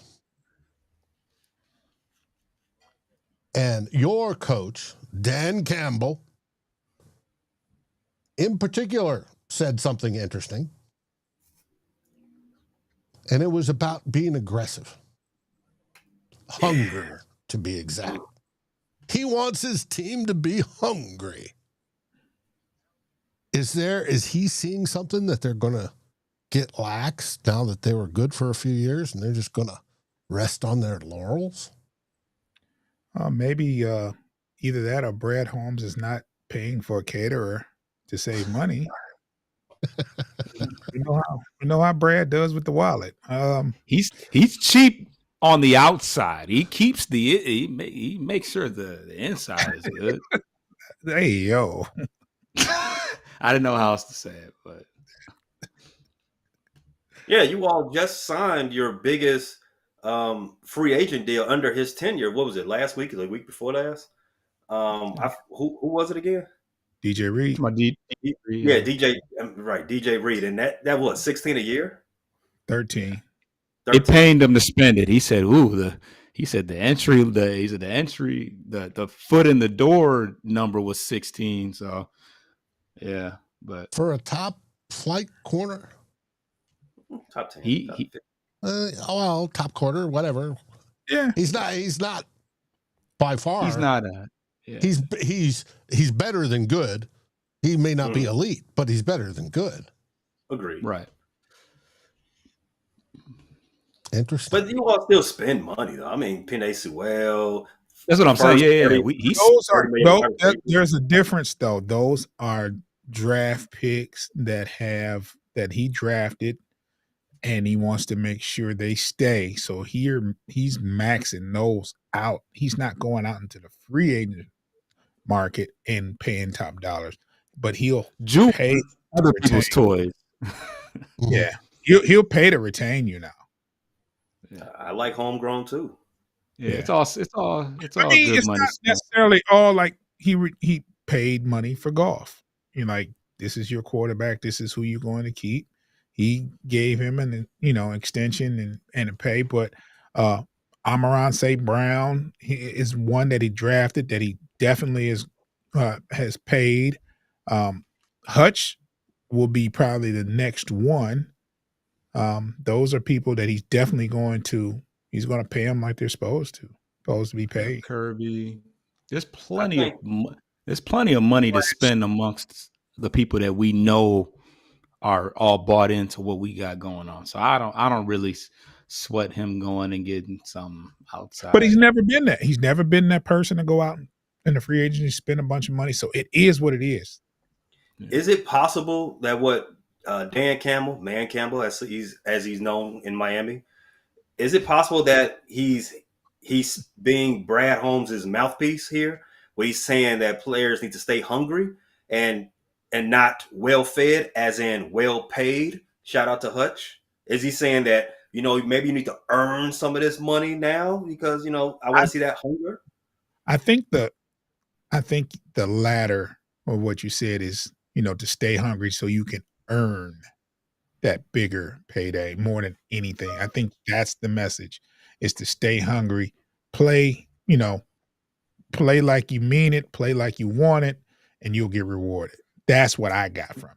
[SPEAKER 1] And your coach, Dan Campbell, in particular, said something interesting. And it was about being aggressive. Hunger, to be exact. He wants his team to be hungry. Is he seeing something that they're going to get lax now that they were good for a few years and they're just going to rest on their laurels?
[SPEAKER 3] Maybe either that or Brad Holmes is not paying for a caterer to save money. You know how Brad does with the wallet.
[SPEAKER 4] He's cheap on the outside. He keeps he makes sure the inside is good.
[SPEAKER 3] Hey, yo.
[SPEAKER 4] I didn't know how else to say it, but
[SPEAKER 2] yeah, you all just signed your biggest free agent deal under his tenure. What was it, last week or the week before last? Who was it again?
[SPEAKER 3] DJ Reed.
[SPEAKER 4] My DJ.
[SPEAKER 2] Yeah, DJ. Right, DJ Reed, and that was 16 a year.
[SPEAKER 3] 13.
[SPEAKER 4] It pained him to spend it. He said, the foot in the door number was 16. So yeah, but
[SPEAKER 1] for a top flight corner,
[SPEAKER 2] top 10.
[SPEAKER 1] Top quarter, whatever.
[SPEAKER 3] Yeah,
[SPEAKER 1] he's not by far.
[SPEAKER 4] He's not
[SPEAKER 1] He's better than good, He may not be elite, but he's better than good.
[SPEAKER 2] Agreed.
[SPEAKER 4] Right.
[SPEAKER 1] Interesting.
[SPEAKER 2] But you all still spend money, though. I mean, Penei Sewell.
[SPEAKER 4] That's what I'm saying. Yeah.
[SPEAKER 3] There's a difference, though. Those are draft picks that he drafted, and he wants to make sure they stay. So here he's maxing those out. He's not going out into the free agent market and paying top dollars, but he'll pay
[SPEAKER 4] other people's toys.
[SPEAKER 3] Yeah, he'll pay to retain you now.
[SPEAKER 2] I like homegrown too.
[SPEAKER 4] Yeah, it's all good
[SPEAKER 3] it's
[SPEAKER 4] money.
[SPEAKER 3] Not necessarily all like he paid money for golf. You're like, this is your quarterback. This is who you're going to keep. He gave him an extension and a pay, but Amon-Ra St. Brown is one that he drafted that he definitely has paid. Hutch will be probably the next one. Those are people that he's definitely going to pay them like they're supposed to be paid.
[SPEAKER 4] Kirby, there's plenty of money to spend amongst the people that we know are all bought into what we got going on. So I don't really sweat him going and getting some outside.
[SPEAKER 3] But he's never been that. He's never been that person to go out in the free agency, spend a bunch of money. So it is what it is.
[SPEAKER 2] Is it possible that what Dan Campbell, Man Campbell, as he's known in Miami, is it possible that he's being Brad Holmes' mouthpiece here, where he's saying that players need to stay hungry and not well fed, as in well paid? Shout out to Hutch. Is he saying that maybe you need to earn some of this money now because I want to see that hunger?
[SPEAKER 3] I think the latter of what you said is to stay hungry so you can earn that bigger payday more than anything. I think that's the message, is to stay hungry, play like you mean it, play like you want it, and you'll get rewarded. That's what I got from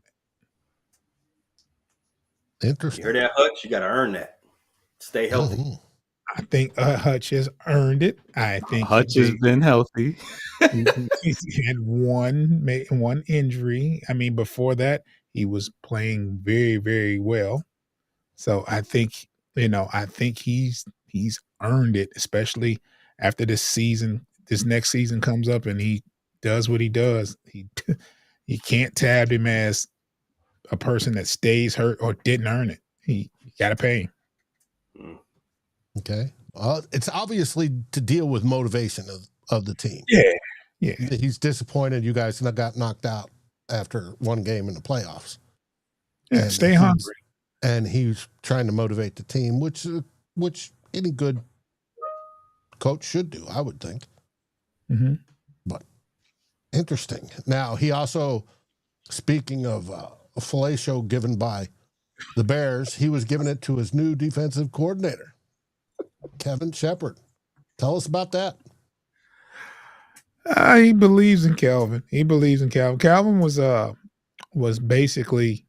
[SPEAKER 1] it. Interesting.
[SPEAKER 2] You heard that, Hutch? You got to earn that. Stay healthy.
[SPEAKER 1] Mm-hmm.
[SPEAKER 3] I think Hutch has earned it. I think
[SPEAKER 4] Hutch has been healthy.
[SPEAKER 3] He had one injury. I mean, before that, he was playing very, very well. So I think he's earned it, especially after this season. This next season comes up and he does what he does. You can't tab him as a person that stays hurt or didn't earn it. You got to pay him.
[SPEAKER 1] Okay. It's obviously to deal with motivation of the team.
[SPEAKER 3] Yeah.
[SPEAKER 1] He's disappointed you guys got knocked out after one game in the playoffs.
[SPEAKER 3] Yeah, stay hungry.
[SPEAKER 1] And he's trying to motivate the team, which any good coach should do, I would think.
[SPEAKER 3] Mm-hmm.
[SPEAKER 1] But interesting. Now, he also, speaking of a fellatio given by the Bears, he was giving it to his new defensive coordinator, Kevin Shepard. Tell us about that.
[SPEAKER 3] He believes in Calvin. Calvin was basically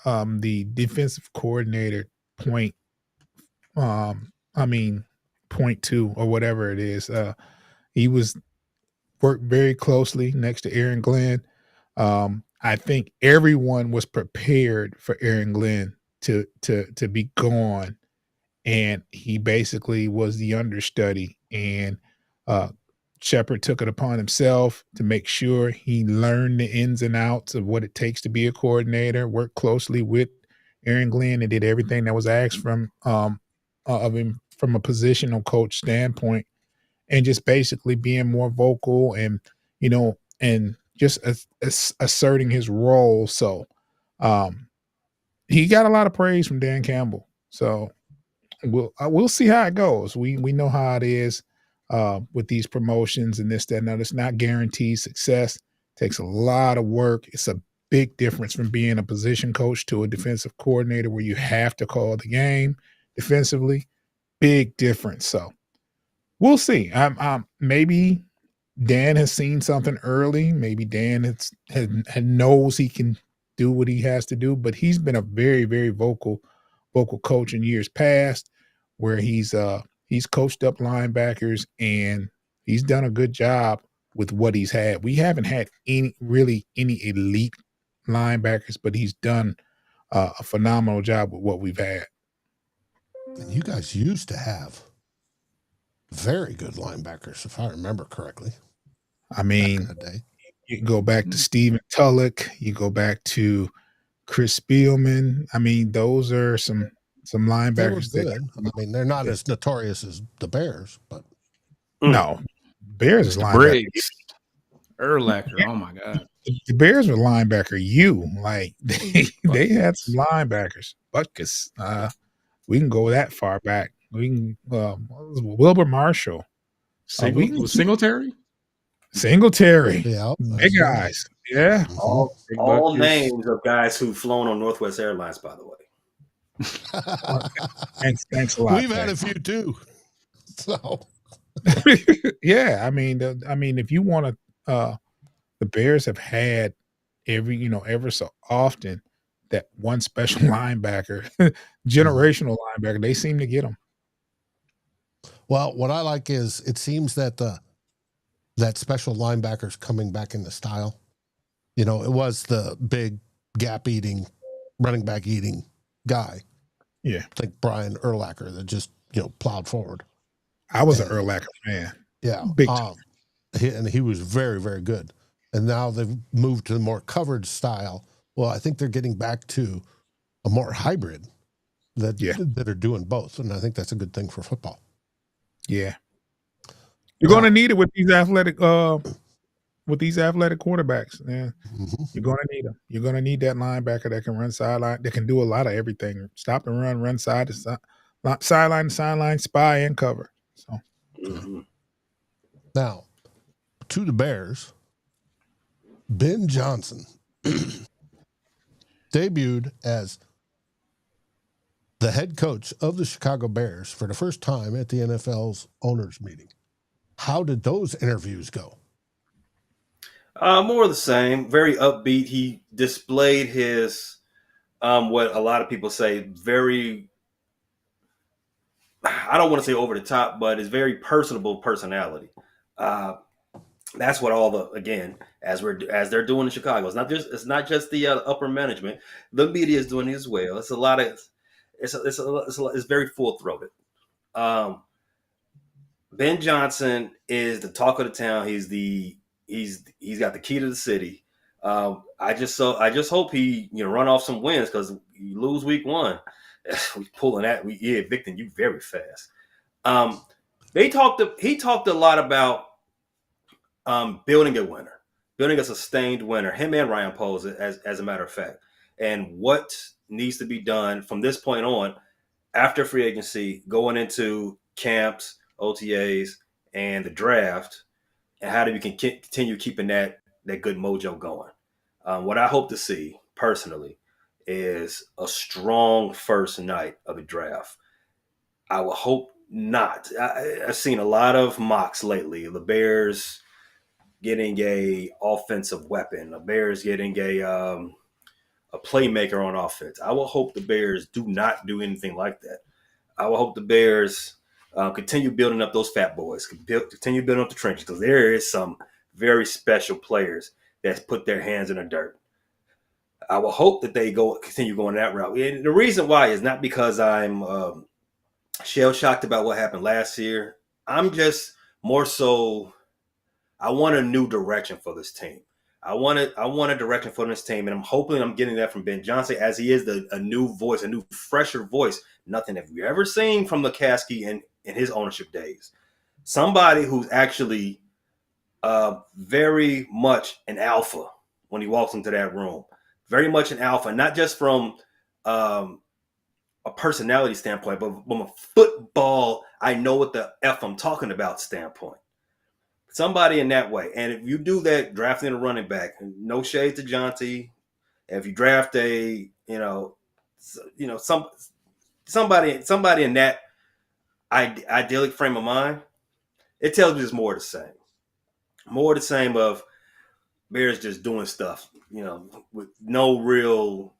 [SPEAKER 3] the defensive coordinator point 2 or whatever it is. He worked very closely next to Aaron Glenn. I think everyone was prepared for Aaron Glenn to be gone, and he basically was the understudy. And Shepard took it upon himself to make sure he learned the ins and outs of what it takes to be a coordinator, worked closely with Aaron Glenn, and did everything that was asked from of him from a positional coach standpoint, and just basically being more vocal and just asserting his role. So he got a lot of praise from Dan Campbell. So we'll see how it goes. We know how it is with these promotions and this, that, and other. It's not guaranteed success. It takes a lot of work. It's a big difference from being a position coach to a defensive coordinator where you have to call the game defensively. Big difference. So we'll see. Maybe Dan has seen something early. Maybe Dan knows he can do what he has to do, but he's been a very, very vocal coach in years past, where he's coached up linebackers and he's done a good job with what he's had. We haven't had any elite linebackers, but he's done a phenomenal job with what we've had.
[SPEAKER 1] And you guys used to have very good linebackers, if I remember correctly.
[SPEAKER 3] I mean,
[SPEAKER 1] Back in the day.
[SPEAKER 3] you go back to Steven Tulloch, you go back to Chris Spielman. I mean, those are some linebackers
[SPEAKER 1] They were good. I mean, they're not as notorious as the Bears, but
[SPEAKER 3] no, Bears is
[SPEAKER 4] Mr.
[SPEAKER 3] linebacker.
[SPEAKER 4] Briggs, Urlacher. Oh my God.
[SPEAKER 3] The Bears were linebacker. Like they had some linebackers. Butkus. We can go that far back. We can Wilbur Marshall.
[SPEAKER 4] Singletary?
[SPEAKER 3] Singletary.
[SPEAKER 1] yeah,
[SPEAKER 3] Big guys. Yeah.
[SPEAKER 2] All
[SPEAKER 4] Big Butkus.
[SPEAKER 2] names of guys who've flown on Northwest Airlines, by the way.
[SPEAKER 3] Thanks a lot.
[SPEAKER 1] We've had a few too. So
[SPEAKER 3] yeah, I mean, if you want to, the Bears have had ever so often that one special linebacker, generational linebacker. They seem to get them.
[SPEAKER 1] well, what I like is it seems that that special linebacker's coming back into style. You know, it was the big gap eating, running back eating guy.
[SPEAKER 3] Yeah.
[SPEAKER 1] I think Brian Urlacher that just, plowed forward.
[SPEAKER 3] I was an Urlacher fan.
[SPEAKER 1] Yeah.
[SPEAKER 3] Big time.
[SPEAKER 1] And he was very, very good. And now they've moved to the more coverage style. Well, I think they're getting back to a more hybrid that are doing both. And I think that's a good thing for football.
[SPEAKER 3] Yeah. You're going to need it with these athletic quarterbacks. Yeah.
[SPEAKER 1] Mm-hmm.
[SPEAKER 3] You're going to need them. You're going to need that linebacker that can run sideline, that can do a lot of everything. Stop and run side to side, sideline to sideline, spy and cover. So
[SPEAKER 1] now, to the Bears, Ben Johnson debuted as the head coach of the Chicago Bears for the first time at the NFL's owners meeting. How did those interviews go?
[SPEAKER 2] More of the same. Very upbeat. He displayed his, what a lot of people say, very, I don't want to say over the top, but his very personable personality. That's what as they're doing in Chicago. It's not just the upper management. The media is doing it as well. It's a lot of, it's very full throated. Ben Johnson is the talk of the town. He's got the key to the city. I just hope he run off some wins, because you lose week 1, we pulling that, we evicting you very fast. He talked a lot about building a winner, building a sustained winner. Him and Ryan Poles, as a matter of fact, and what needs to be done from this point on, after free agency, going into camps, OTAs, and the draft, and how do we continue keeping that good mojo going. What I hope to see personally is a strong first night of the draft. I will hope not. I've seen a lot of mocks lately. The Bears getting a offensive weapon, the Bears getting a playmaker on offense. I will hope the Bears do not do anything like that. I will hope the Bears continue building up those fat boys, continue building up the trenches, because there is some very special players that put their hands in the dirt. I will hope that they continue going that route. And the reason why is not because I'm shell-shocked about what happened last year. I'm just more so, I want a new direction for this team. I want a direction for this team, and I'm hoping I'm getting that from Ben Johnson, as he is a new voice, a new, fresher voice. Nothing have we ever seen from McCaskey in his ownership days. Somebody who's actually very much an alpha when he walks into that room. Very much an alpha, not just from a personality standpoint, but from a football, I know what the F I'm talking about standpoint. Somebody in that way. And if you do that, drafting a running back, no shade to Jonty. If you draft somebody in that idyllic frame of mind, it tells me there's more of the same. More of the same of Bears just doing stuff, with no real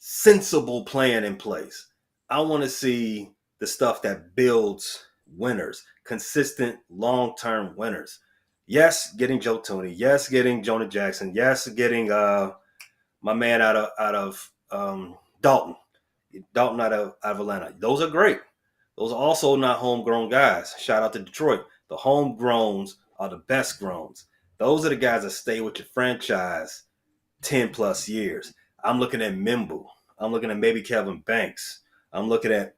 [SPEAKER 2] sensible plan in place. I want to see the stuff that builds winners, consistent long-term winners. Yes, getting Joe Tooney. Yes, getting Jonah Jackson. Yes, getting my man out of Dalton. Dalton out of Atlanta. Those are great. Those are also not homegrown guys. Shout out to Detroit. The homegrowns are the best growns. Those are the guys that stay with your franchise 10 plus years. I'm looking at Mimbu. I'm looking at maybe Kevin Banks. I'm looking at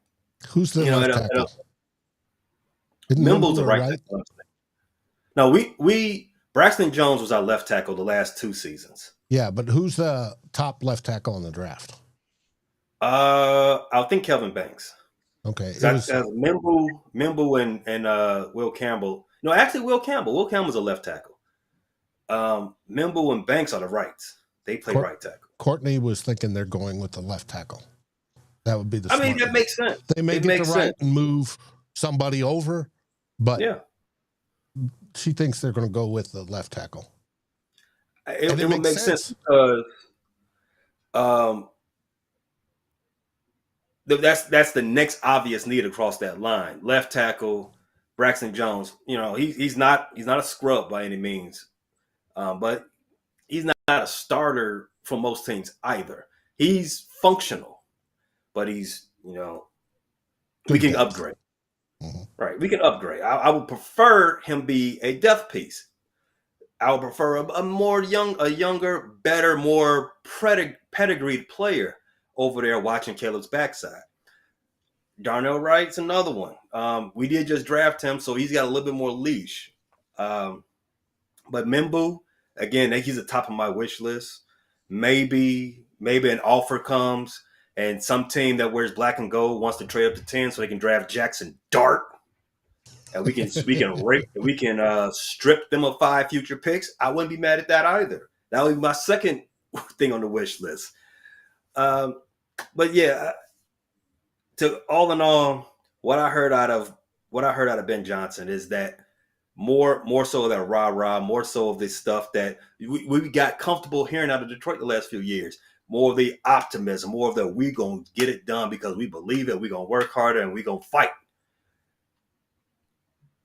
[SPEAKER 1] Who's the left tackle? Isn't
[SPEAKER 2] Mimbu's
[SPEAKER 1] Nimble
[SPEAKER 2] a right
[SPEAKER 1] right?
[SPEAKER 2] tackle. No, we Braxton Jones was our left tackle the last 2 seasons.
[SPEAKER 1] Yeah, but who's the top left tackle in the draft?
[SPEAKER 2] I think Kevin Banks.
[SPEAKER 1] Okay.
[SPEAKER 2] Mimbu and Will Campbell. No, actually Will Campbell. Will Campbell's a left tackle. Mimbu and Banks are the rights. They play right tackle.
[SPEAKER 1] Courtney was thinking they're going with the left tackle. That would be the smart
[SPEAKER 2] that makes sense.
[SPEAKER 1] They may get the right and move somebody over, but she thinks they're going to go with the left tackle.
[SPEAKER 2] It would make sense because that's the next obvious need across that line. Left tackle, Braxton Jones. You know, he's not a scrub by any means, but he's not a starter for most teams either. He's functional, but he's we can upgrade. Mm-hmm. Right, we can upgrade. I would prefer him be a depth piece. I would prefer a younger, better, more pedigreed player over there watching Caleb's backside. Darnell Wright's another one. We did just draft him, so he's got a little bit more leash. But Mimbu, again, he's at the top of my wish list. Maybe an offer comes and some team that wears black and gold wants to trade up to 10 so they can draft Jackson Dart. And we can strip them of 5 future picks. I wouldn't be mad at that either. That would be my second thing on the wish list. But yeah, to all in all, what I heard out of Ben Johnson is that more so of that rah-rah, more so of this stuff that we got comfortable hearing out of Detroit the last few years. More of the optimism, more of the we gonna get it done because we believe it, we gonna work harder and we gonna fight.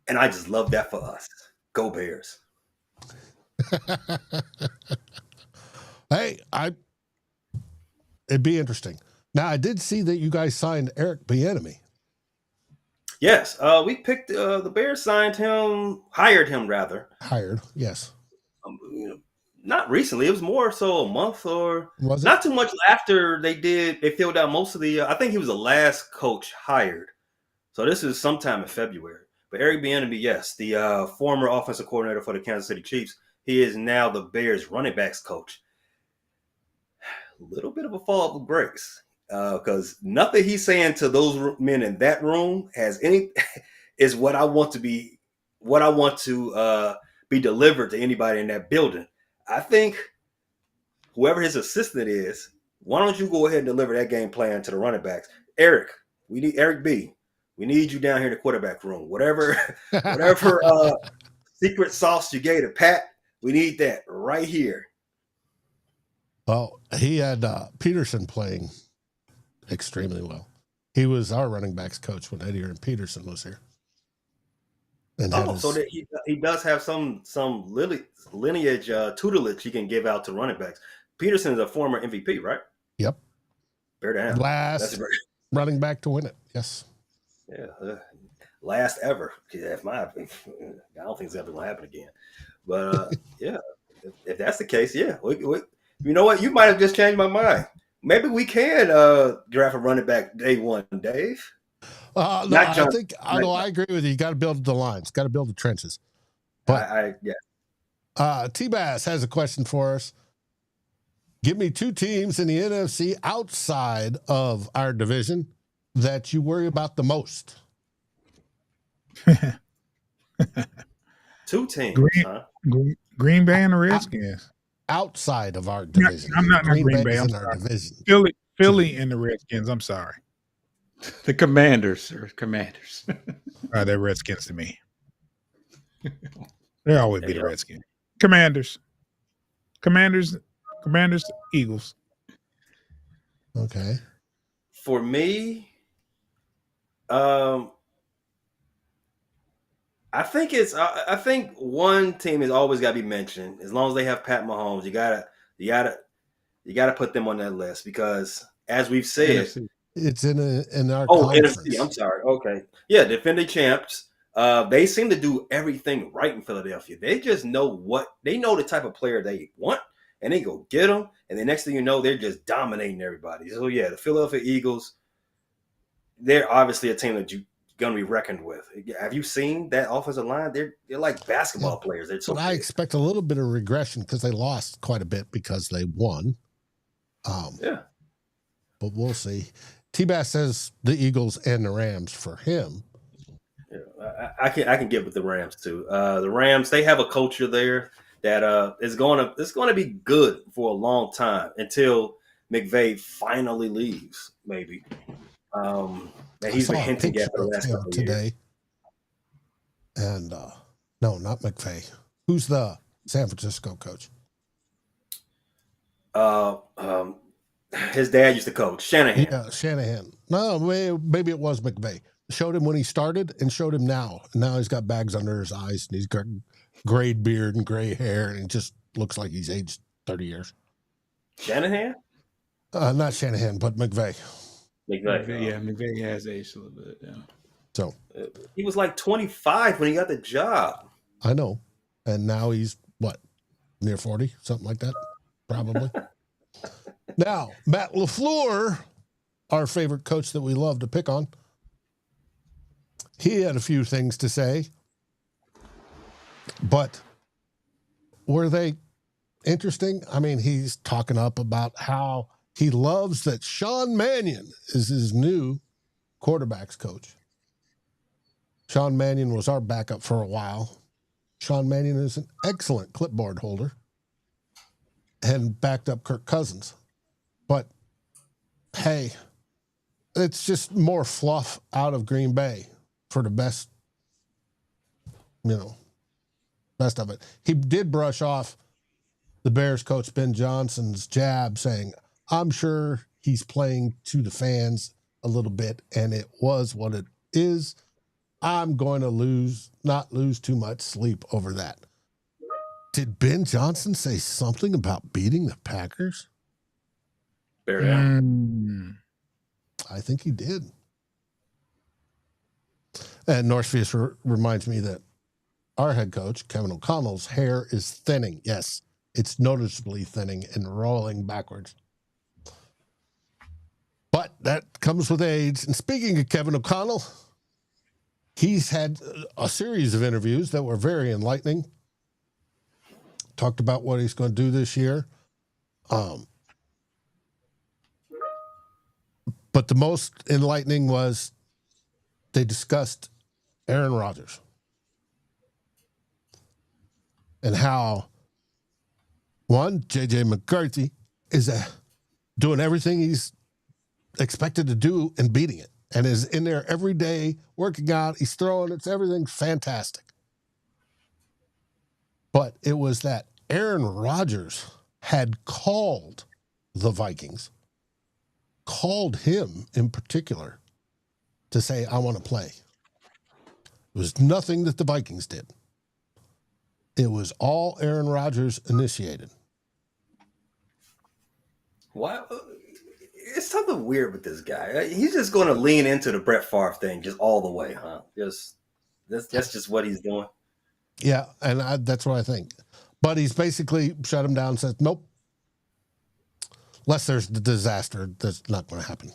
[SPEAKER 2] And I just love that for us. Go Bears.
[SPEAKER 1] Hey, it'd be interesting. Now, I did see that you guys signed Eric Bieniemy.
[SPEAKER 2] Yes, we picked the Bears hired him.
[SPEAKER 1] Hired, yes.
[SPEAKER 2] Not recently. It was more so a month or
[SPEAKER 1] was it?
[SPEAKER 2] Not too much after they filled out most of the. I think he was the last coach hired. So this is sometime in February. But Eric Bieniemy, yes, the former offensive coordinator for the Kansas City Chiefs, he is now the Bears running backs coach. A little bit of a fall of grace because nothing he's saying to those men in that room is what I want to be delivered to anybody in that building. I think whoever his assistant is, why don't you go ahead and deliver that game plan to the running backs? Eric, we need Eric B. We need you down here in the quarterback room. Whatever secret sauce you gave to Pat, we need that right here.
[SPEAKER 1] Well, he had Peterson playing extremely well. He was our running backs coach when Eddie and Peterson was here. And
[SPEAKER 2] so that he does have some lineage tutelage he can give out to running backs. Peterson is a former MVP, right?
[SPEAKER 1] Yep.
[SPEAKER 2] Bear down.
[SPEAKER 1] Last running back to win it. Yes.
[SPEAKER 2] Yeah. Last ever. I don't think it's ever going to happen again. But yeah, if that's the case, yeah. You know what? You might have just changed my mind. Maybe we can draft a running back day one, Dave.
[SPEAKER 1] No, I agree with you. You got to build the lines, got to build the trenches. But T-Bass has a question for us. Give me 2 teams in the NFC outside of our division that you worry about the most.
[SPEAKER 2] 2 teams,
[SPEAKER 3] Green Bay and the Redskins.
[SPEAKER 1] Outside of our division.
[SPEAKER 3] I'm not Green Bay. I'm
[SPEAKER 1] in our division.
[SPEAKER 3] Philly and the Redskins. I'm sorry.
[SPEAKER 4] The Commanders.
[SPEAKER 3] They're Redskins to me. They always be the Redskins. Commanders, Eagles.
[SPEAKER 1] Okay.
[SPEAKER 2] For me, I I think one team has always got to be mentioned. As long as they have Pat Mahomes, you gotta put them on that list because, as we've said,
[SPEAKER 4] NFC.
[SPEAKER 1] It's in our
[SPEAKER 2] NFC.
[SPEAKER 1] conference.
[SPEAKER 2] I'm sorry. Okay, yeah, defending champs. They seem to do everything right in Philadelphia. They just know the type of player they want, and they go get them. And the next thing you know, they're just dominating everybody. So yeah, the Philadelphia Eagles. They're obviously a team that you're going to be reckoned with. Have you seen that offensive line? They're like basketball players. They're so
[SPEAKER 1] But I
[SPEAKER 2] big.
[SPEAKER 1] expect a little bit of regression because they lost quite a bit because they won.
[SPEAKER 2] Yeah.
[SPEAKER 1] But we'll see. T-Bass says the Eagles and the Rams for him.
[SPEAKER 2] Yeah, I can get with the Rams too. The Rams, they have a culture there that is going to be good for a long time until McVay finally leaves, maybe. That he's been hinting at for the last couple of years.
[SPEAKER 1] And no, not McVay. Who's the San Francisco coach?
[SPEAKER 2] His dad used to coach Shanahan.
[SPEAKER 1] Yeah, Shanahan. No, maybe it was McVay. Showed him when he started and showed him now. And now he's got bags under his eyes and he's got gray beard and gray hair and he just looks like he's aged 30 years.
[SPEAKER 2] Shanahan?
[SPEAKER 1] Not Shanahan, but McVay.
[SPEAKER 4] McVay has aged a little bit. Yeah.
[SPEAKER 1] So
[SPEAKER 2] he was like 25 when he got the job.
[SPEAKER 1] I know, and now he's what, near 40, something like that, probably. Now, Matt LaFleur, our favorite coach that we love to pick on, he had a few things to say, but were they interesting? I mean, he's talking up about how he loves that Sean Mannion is his new quarterback's coach. Sean Mannion was our backup for a while. Sean Mannion is an excellent clipboard holder and backed up Kirk Cousins. But, hey, it's just more fluff out of Green Bay for the best, best of it. He did brush off the Bears coach Ben Johnson's jab saying, I'm sure he's playing to the fans a little bit, and it was what it is. I'm going to not lose too much sleep over that. Did Ben Johnson say something about beating the Packers?
[SPEAKER 2] I
[SPEAKER 1] I think he did. And Northfield reminds me that our head coach, Kevin O'Connell's hair is thinning. Yes, it's noticeably thinning and rolling backwards. But that comes with age. And speaking of Kevin O'Connell, he's had a series of interviews that were very enlightening. Talked about what he's going to do this year. But the most enlightening was they discussed Aaron Rodgers and how, one, J.J. McCarthy is doing everything he's expected to do and beating it, and is in there every day working out. He's throwing. Everything's fantastic. But it was that Aaron Rodgers had called the Vikings, called him in particular to say, I want to play. It was nothing that the Vikings did. It was all Aaron Rodgers initiated.
[SPEAKER 2] Why? It's something weird with this guy. He's just going to lean into the Brett Favre thing just all the way, huh? That's just what he's doing.
[SPEAKER 1] Yeah, and that's what I think. But he's basically shut him down and said, nope. Unless there's the disaster, that's not going to happen.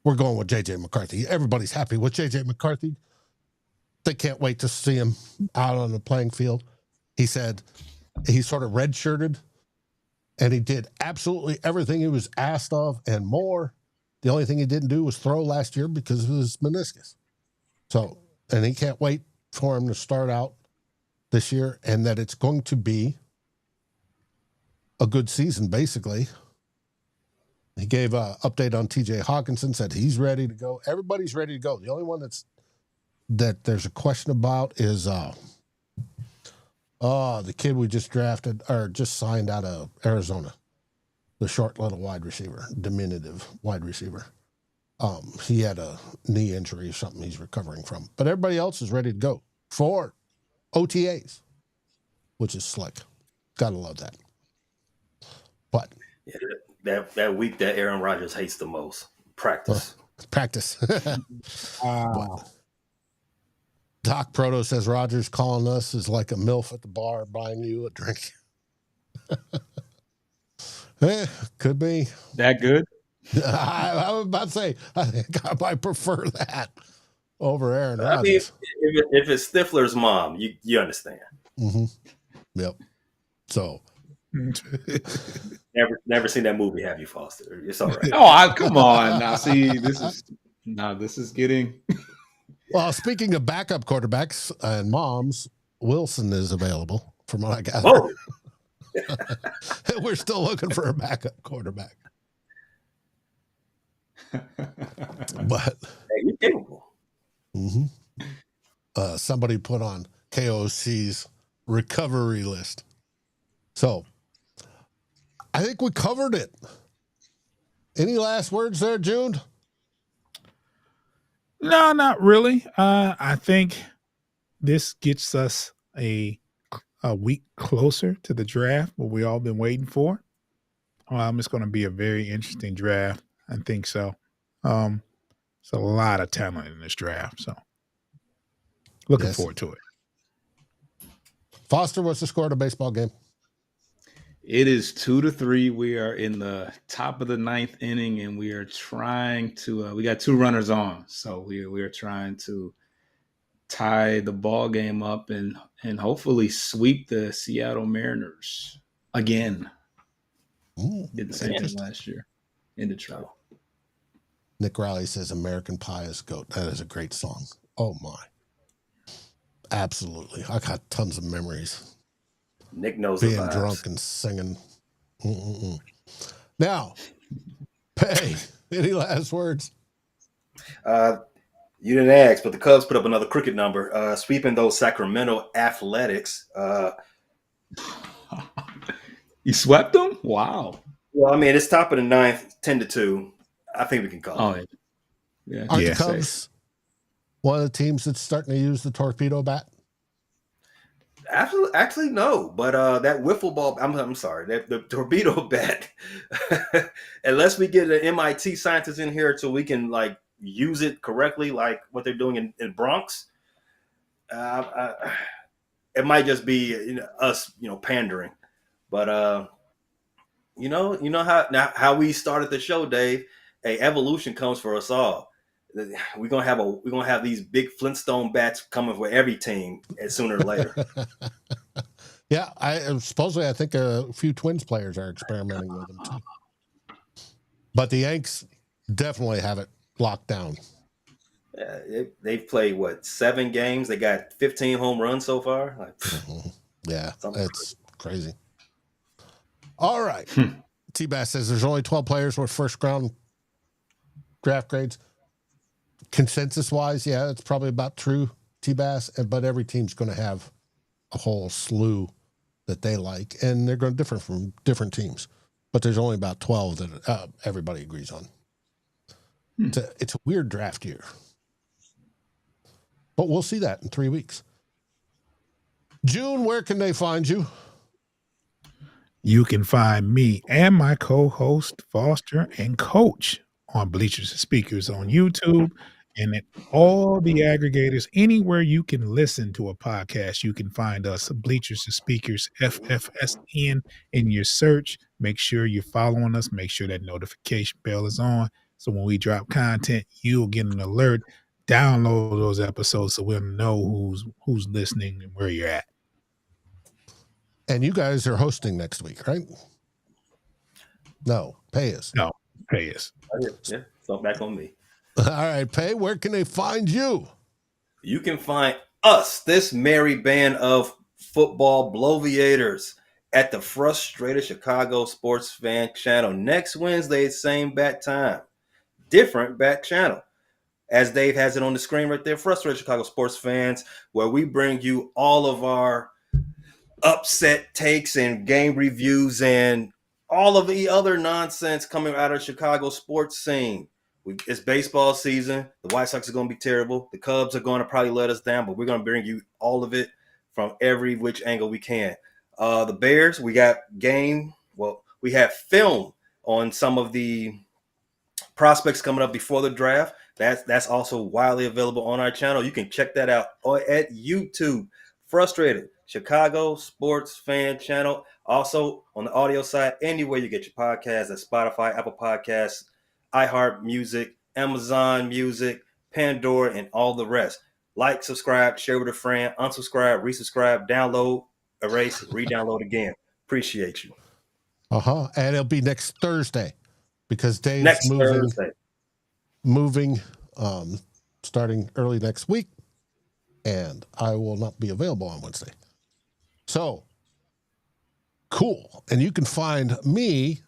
[SPEAKER 1] We're going with J.J. McCarthy. Everybody's happy with J.J. McCarthy. They can't wait to see him out on the playing field. He said he sort of redshirted, and he did absolutely everything he was asked of and more. The only thing he didn't do was throw last year because of his meniscus. So, and he can't wait for him to start out this year, and that it's going to be a good season, basically. He gave an update on TJ Hawkinson, said he's ready to go. Everybody's ready to go. The only one that there's a question about is the kid we just drafted or just signed out of Arizona, the short little wide receiver, diminutive wide receiver. He had a knee injury or something he's recovering from. But everybody else is ready to go for OTAs, which is slick. Gotta love that. But
[SPEAKER 2] that week that Aaron Rodgers hates the most, practice.
[SPEAKER 1] Practice. Doc Proto says Rodgers calling us is like a MILF at the bar buying you a drink. Could be.
[SPEAKER 4] That good?
[SPEAKER 1] I was about to say, I think I might prefer that over Aaron Rodgers.
[SPEAKER 2] I mean, if it's Stifler's mom, you understand.
[SPEAKER 1] Mm-hmm. Yep. So.
[SPEAKER 2] Never seen that movie, have you, Foster? It's all right.
[SPEAKER 4] Come on. Now, see, this is getting.
[SPEAKER 1] Well, speaking of backup quarterbacks and moms, Wilson is available from what I gather.
[SPEAKER 2] Oh.
[SPEAKER 1] We're still looking for a backup quarterback. But
[SPEAKER 2] you're capable.
[SPEAKER 1] Mm-hmm. Somebody put on KOC's recovery list. So I think we covered it. Any last words there, June?
[SPEAKER 3] No, not really. I think this gets us a week closer to the draft, what we all been waiting for. It's going to be a very interesting draft. I think so. It's a lot of talent in this draft, so looking forward to it.
[SPEAKER 1] Foster, what's the score of the baseball game?
[SPEAKER 4] It is 2-3. We are in the top of the 9th inning, and we are trying to. We got 2 runners on, so we are trying to tie the ball game up and hopefully sweep the Seattle Mariners again. Did the same thing last year in Detroit.
[SPEAKER 1] Nick Riley says American Pie is GOAT. That is a great song. Oh my. Absolutely. I got tons of memories.
[SPEAKER 2] Nick knows
[SPEAKER 1] being drunk and singing. Now, Pay, any last words?
[SPEAKER 2] You didn't ask, but the Cubs put up another cricket number, sweeping those Sacramento Athletics.
[SPEAKER 4] You swept them? Wow.
[SPEAKER 2] Well, I mean, it's top of the 9th, 10-2. I think we can call it.
[SPEAKER 1] Yeah. Aren't the Cubs one of the teams that's starting to use the torpedo bat?
[SPEAKER 2] Actually, no. But that wiffle ball, I'm sorry, the torpedo bat, unless we get an MIT scientist in here so we can like use it correctly, like what they're doing in Bronx, it might just be us, pandering. But you know how we started the show, Dave. Hey, evolution comes for us all. We're gonna have these big Flintstone bats coming for every team sooner or later.
[SPEAKER 1] Yeah, I think a few Twins players are experimenting with them too. But the Yanks definitely have it locked down.
[SPEAKER 2] Yeah, they've played 7 games. They got 15 home runs so far.
[SPEAKER 1] Yeah, that's crazy. All right. T-Bass says there's only 12 players with first round draft grades. Consensus-wise, yeah, it's probably about true, T-Bass, but every team's going to have a whole slew that they like, and they're going to differ from different teams. But there's only about 12 that everybody agrees on. It's a weird draft year. But we'll see that in 3 weeks. June, where can they find you?
[SPEAKER 3] You can find me and my co-host, Foster, and Coach on Bleachers and Speakers on YouTube and at all the aggregators. Anywhere you can listen to a podcast, you can find us, Bleachers and Speakers, FFSN, in your search. Make sure you're following us. Make sure that notification bell is on. So when we drop content, you'll get an alert. Download those episodes so we'll know who's listening and where you're at.
[SPEAKER 1] And you guys are hosting next week, right? No, Pay us.
[SPEAKER 3] No, Pay us.
[SPEAKER 2] Yeah, so back on me.
[SPEAKER 1] All right, Pay, where can they find you?
[SPEAKER 2] You can find us, this merry band of football bloviators, at the Frustrated Chicago Sports Fan channel next Wednesday, same bat time. Different bat channel. As Dave has it on the screen right there, Frustrated Chicago Sports Fans, where we bring you all of our upset takes and game reviews and all of the other nonsense coming out of Chicago sports scene. It's baseball season. The White Sox are going to be terrible. The Cubs are going to probably let us down, but we're going to bring you all of it from every which angle we can. The Bears, we got we have film on some of the prospects coming up before the draft. That's also widely available on our channel. You can check that out at YouTube. Frustrated Chicago Sports Fan Channel. Also on the audio side, anywhere you get your podcasts, at Spotify, Apple Podcasts, iHeart Music, Amazon Music, Pandora, and all the rest. Like, subscribe, share with a friend, unsubscribe, resubscribe, download, erase, re-download again. Appreciate you.
[SPEAKER 1] And it'll be next Thursday because Dave's moving starting early next week, and I will not be available on Wednesday. So cool. And you can find me,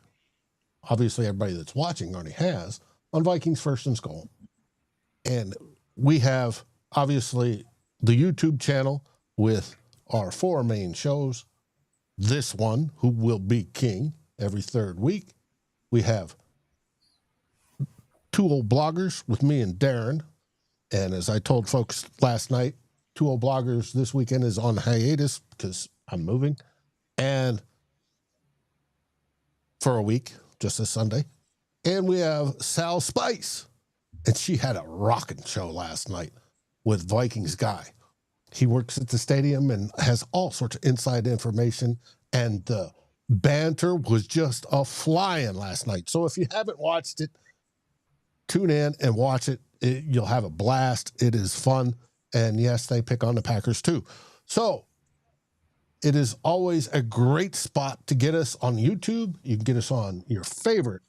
[SPEAKER 1] obviously everybody that's watching already has, on Vikings First and SKOL. And we have obviously the YouTube channel with our 4 main shows. This one, Who Will Be King, every third week. We have 2 Old Bloggers with me and Darren. And as I told folks last night, 2 Old Bloggers this weekend is on hiatus because I'm moving. And for a week, just this Sunday. And we have Sal Spice. And she had a rocking show last night with Vikings Guy. He works at the stadium and has all sorts of inside information. And the banter was just a flying last night. So if you haven't watched it, tune in and watch it. You'll have a blast. It is fun. And yes, they pick on the Packers too. So it is always a great spot to get us on YouTube. You can get us on your favorite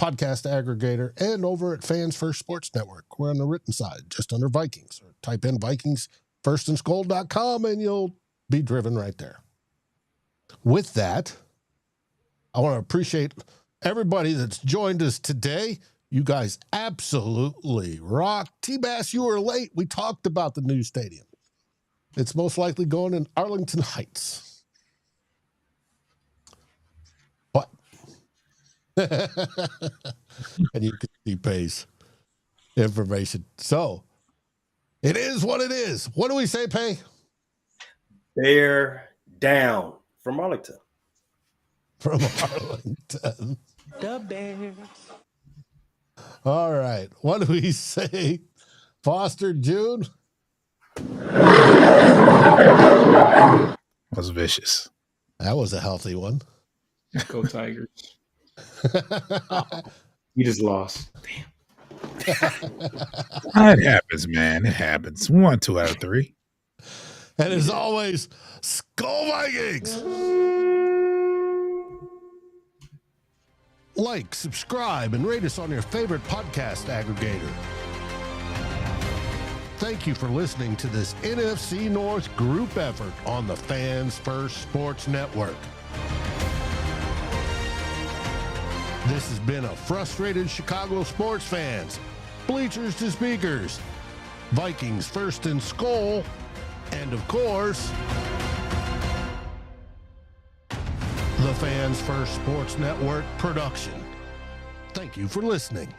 [SPEAKER 1] podcast aggregator and over at Fans First Sports Network. We're on the written side, just under Vikings. Or type in VikingsFirstandSKOL.com and you'll be driven right there. With that, I want to appreciate everybody that's joined us today. You guys absolutely rock. T-Bass, you were late. We talked about the new stadium. It's most likely going in Arlington Heights. But, and you can see Pay's information. So, it is what it is. What do we say, Pay?
[SPEAKER 2] Bear down from Arlington.
[SPEAKER 1] From Arlington.
[SPEAKER 5] The Bears.
[SPEAKER 1] All right. What do we say? Foster June?
[SPEAKER 3] That was vicious.
[SPEAKER 1] That was a healthy one.
[SPEAKER 4] Go Tigers. We just lost.
[SPEAKER 3] It happens, man. It happens. 1, 2 out of 3.
[SPEAKER 1] And as always, SKOL Vikings! Like, subscribe, and rate us on your favorite podcast aggregator. Thank you for listening to this NFC North group effort on the Fans First Sports Network. This has been a frustrated Chicago sports fans, Bleachers to Speakers, Vikings First and SKOL, and of course, the Fans First Sports Network production. Thank you for listening.